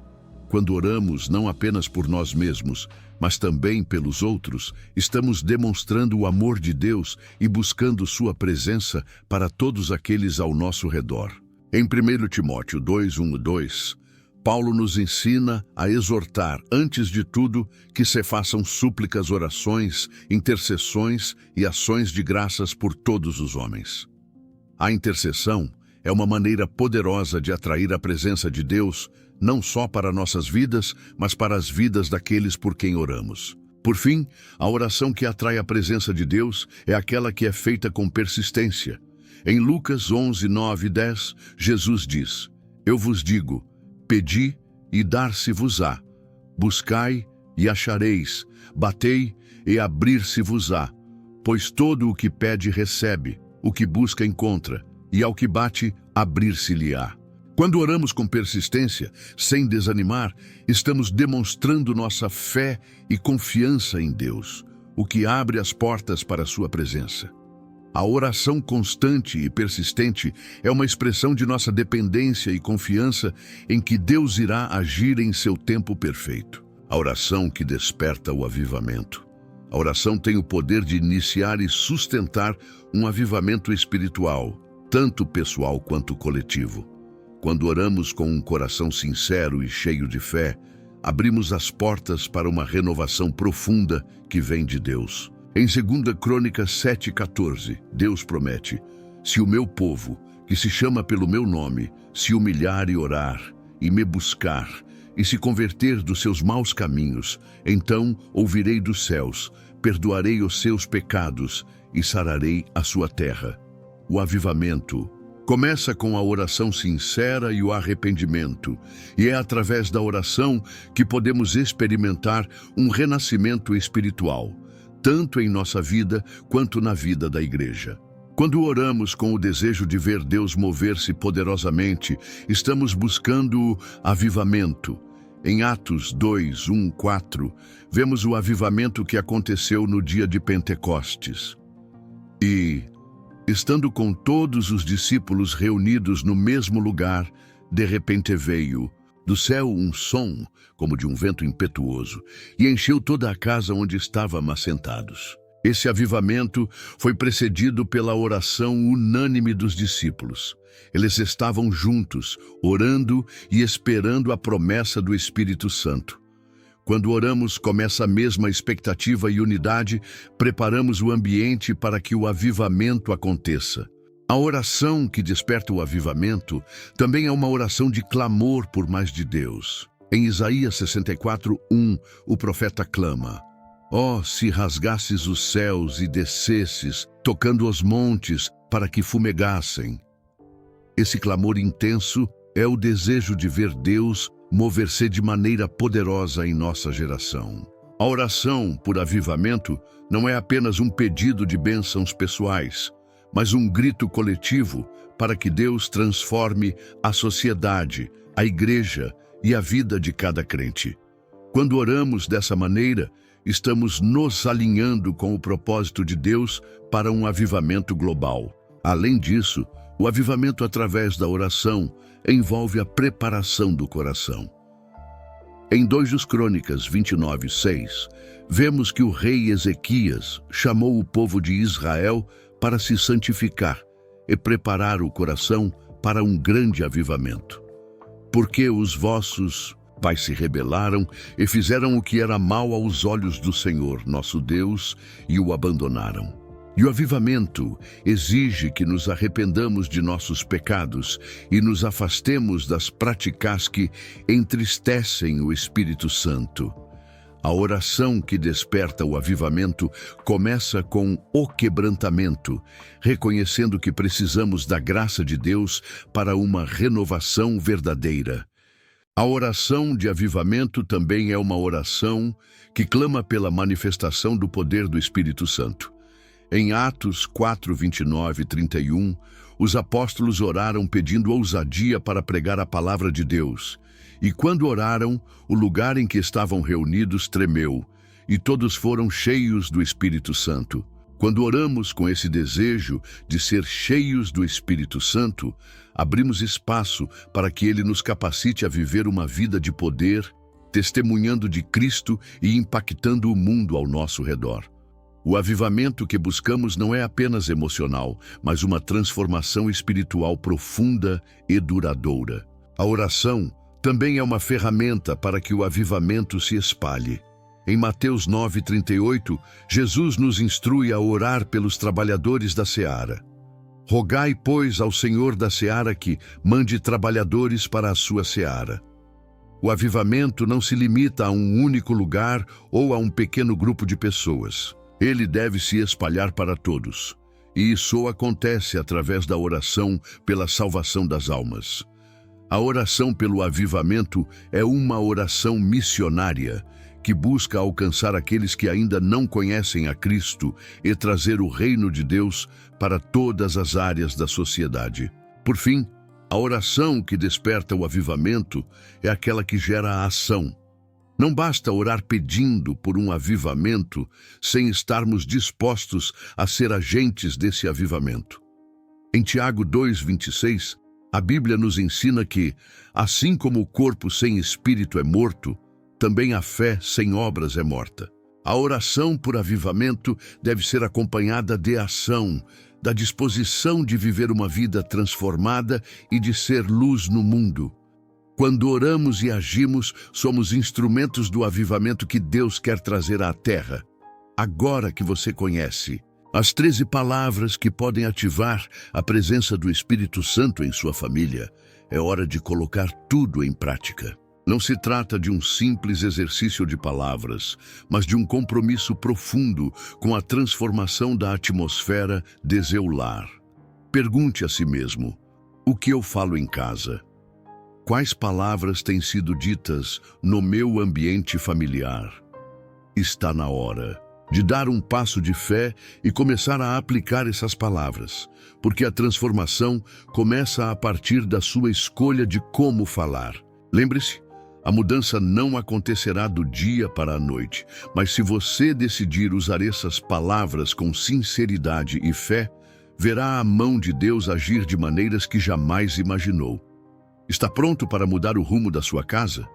Speaker 1: Quando oramos não apenas por nós mesmos, mas também pelos outros, estamos demonstrando o amor de Deus e buscando sua presença para todos aqueles ao nosso redor. Em 1 Timóteo 2:1-2, Paulo nos ensina a exortar, antes de tudo, que se façam súplicas, orações, intercessões e ações de graças por todos os homens. A intercessão é uma maneira poderosa de atrair a presença de Deus, não só para nossas vidas, mas para as vidas daqueles por quem oramos. Por fim, a oração que atrai a presença de Deus é aquela que é feita com persistência. Em Lucas 11:9-10, Jesus diz: eu vos digo, pedi e dar-se-vos-á, buscai e achareis, batei e abrir-se-vos-á, pois todo o que pede recebe, o que busca encontra, e ao que bate, abrir-se-lhe-á. Quando oramos com persistência, sem desanimar, estamos demonstrando nossa fé e confiança em Deus, o que abre as portas para a sua presença. A oração constante e persistente é uma expressão de nossa dependência e confiança em que Deus irá agir em seu tempo perfeito. A oração que desperta o avivamento. A oração tem o poder de iniciar e sustentar um avivamento espiritual, tanto pessoal quanto coletivo. Quando oramos com um coração sincero e cheio de fé, abrimos as portas para uma renovação profunda que vem de Deus. Em 2 Crônicas 7:14, Deus promete: se o meu povo, que se chama pelo meu nome, se humilhar e orar, e me buscar, e se converter dos seus maus caminhos, então ouvirei dos céus, perdoarei os seus pecados e sararei a sua terra. O avivamento começa com a oração sincera e o arrependimento, e é através da oração que podemos experimentar um renascimento espiritual, tanto em nossa vida quanto na vida da igreja. Quando oramos com o desejo de ver Deus mover-se poderosamente, estamos buscando avivamento. Em Atos 2:1-4, vemos o avivamento que aconteceu no dia de Pentecostes. E, estando com todos os discípulos reunidos no mesmo lugar, de repente veio do céu um som, como de um vento impetuoso, e encheu toda a casa onde estavam assentados. Esse avivamento foi precedido pela oração unânime dos discípulos. Eles estavam juntos, orando e esperando a promessa do Espírito Santo. Quando oramos com essa mesma expectativa e unidade, preparamos o ambiente para que o avivamento aconteça. A oração que desperta o avivamento também é uma oração de clamor por mais de Deus. Em Isaías 64:1, o profeta clama: ó, se rasgasses os céus e descesses, tocando os montes, para que fumegassem. Esse clamor intenso é o desejo de ver Deus mover-se de maneira poderosa em nossa geração. A oração por avivamento não é apenas um pedido de bênçãos pessoais, mas um grito coletivo para que Deus transforme a sociedade, a igreja e a vida de cada crente. Quando oramos dessa maneira, estamos nos alinhando com o propósito de Deus para um avivamento global. Além disso, o avivamento através da oração envolve a preparação do coração. Em 2 Crônicas 29:6, vemos que o rei Ezequias chamou o povo de Israel para se santificar e preparar o coração para um grande avivamento. Porque os vossos pais se rebelaram e fizeram o que era mal aos olhos do Senhor, nosso Deus, e o abandonaram. E o avivamento exige que nos arrependamos de nossos pecados e nos afastemos das práticas que entristecem o Espírito Santo. A oração que desperta o avivamento começa com o quebrantamento, reconhecendo que precisamos da graça de Deus para uma renovação verdadeira. A oração de avivamento também é uma oração que clama pela manifestação do poder do Espírito Santo. Em Atos 4, 29 e 31, os apóstolos oraram pedindo ousadia para pregar a palavra de Deus. E quando oraram, o lugar em que estavam reunidos tremeu, e todos foram cheios do Espírito Santo. Quando oramos com esse desejo de ser cheios do Espírito Santo, abrimos espaço para que Ele nos capacite a viver uma vida de poder, testemunhando de Cristo e impactando o mundo ao nosso redor. O avivamento que buscamos não é apenas emocional, mas uma transformação espiritual profunda e duradoura. A oração também é uma ferramenta para que o avivamento se espalhe. Em Mateus 9:38, Jesus nos instrui a orar pelos trabalhadores da seara. Rogai, pois, ao Senhor da seara que mande trabalhadores para a sua seara. O avivamento não se limita a um único lugar ou a um pequeno grupo de pessoas. Ele deve se espalhar para todos. E isso acontece através da oração pela salvação das almas. A oração pelo avivamento é uma oração missionária que busca alcançar aqueles que ainda não conhecem a Cristo e trazer o reino de Deus para todas as áreas da sociedade. Por fim, a oração que desperta o avivamento é aquela que gera a ação. Não basta orar pedindo por um avivamento sem estarmos dispostos a ser agentes desse avivamento. Em Tiago 2:26, a Bíblia nos ensina que, assim como o corpo sem espírito é morto, também a fé sem obras é morta. A oração por avivamento deve ser acompanhada de ação, da disposição de viver uma vida transformada e de ser luz no mundo. Quando oramos e agimos, somos instrumentos do avivamento que Deus quer trazer à terra. Agora que você conhece as 13 palavras que podem ativar a presença do Espírito Santo em sua família, é hora de colocar tudo em prática. Não se trata de um simples exercício de palavras, mas de um compromisso profundo com a transformação da atmosfera de seu lar. Pergunte a si mesmo: o que eu falo em casa? Quais palavras têm sido ditas no meu ambiente familiar? Está na hora de dar um passo de fé e começar a aplicar essas palavras, porque a transformação começa a partir da sua escolha de como falar. Lembre-se, a mudança não acontecerá do dia para a noite, mas se você decidir usar essas palavras com sinceridade e fé, verá a mão de Deus agir de maneiras que jamais imaginou. Está pronto para mudar o rumo da sua casa?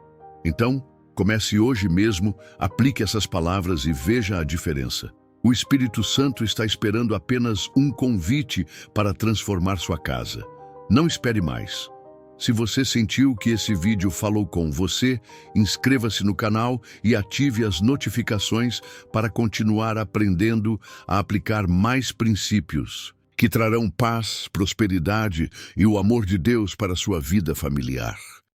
Speaker 1: Então, comece hoje mesmo, aplique essas palavras e veja a diferença. O Espírito Santo está esperando apenas um convite para transformar sua casa. Não espere mais. Se você sentiu que esse vídeo falou com você, inscreva-se no canal e ative as notificações para continuar aprendendo a aplicar mais princípios que trarão paz, prosperidade e o amor de Deus para a sua vida familiar.